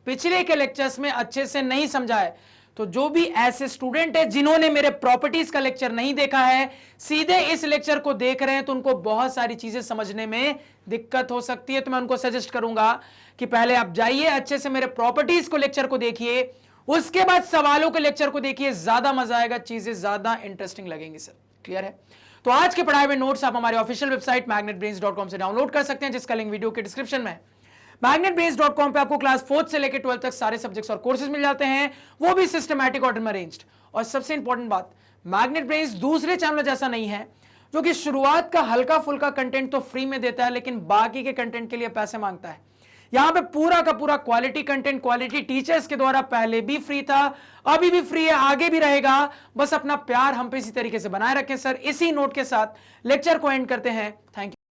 पिछले के लेक्चर्स में अच्छे से नहीं समझा है। तो जो भी ऐसे स्टूडेंट है जिन्होंने मेरे प्रॉपर्टीज का लेक्चर नहीं देखा है, सीधे इस लेक्चर को देख रहे हैं, तो उनको बहुत सारी चीजें समझने में दिक्कत हो सकती है। तो मैं उनको सजेस्ट करूंगा कि पहले आप जाइए, अच्छे से मेरे प्रॉपर्टीज को लेक्चर को देखिए, उसके बाद सवालों के लेक्चर को देखिए, ज्यादा मजा आएगा, चीजें ज्यादा इंटरेस्टिंग लगेंगी सर। क्लियर है? तो आज के पढ़ाए हुए नोट्स आप हमारे ऑफिशियल वेबसाइट magnetbrains.com से डाउनलोड कर सकते हैं, जिसका लिंक वीडियो के डिस्क्रिप्शन में है। magnetbrains.com पे आपको क्लास 4 से लेकर 12 तक सारे सब्जेक्ट्स और कोर्सेज मिल जाते हैं, वो भी सिस्टमैटिक ऑर्डर में अरेंज्ड। और सबसे इंपॉर्टेंट बात, मैग्नेट ब्रेन्स दूसरे चैनल जैसा नहीं है जो कि शुरुआत का हल्का फुल्का कंटेंट तो फ्री में देता है, लेकिन बाकी के कंटेंट के लिए पैसे मांगता है। यहां पे पूरा का पूरा क्वालिटी कंटेंट क्वालिटी टीचर्स के द्वारा पहले भी फ्री था, अभी भी फ्री है, आगे भी रहेगा। बस अपना प्यार हम पे इसी तरीके से बनाए रखें सर। इसी नोट के साथ लेक्चर को एंड करते हैं। Thank you.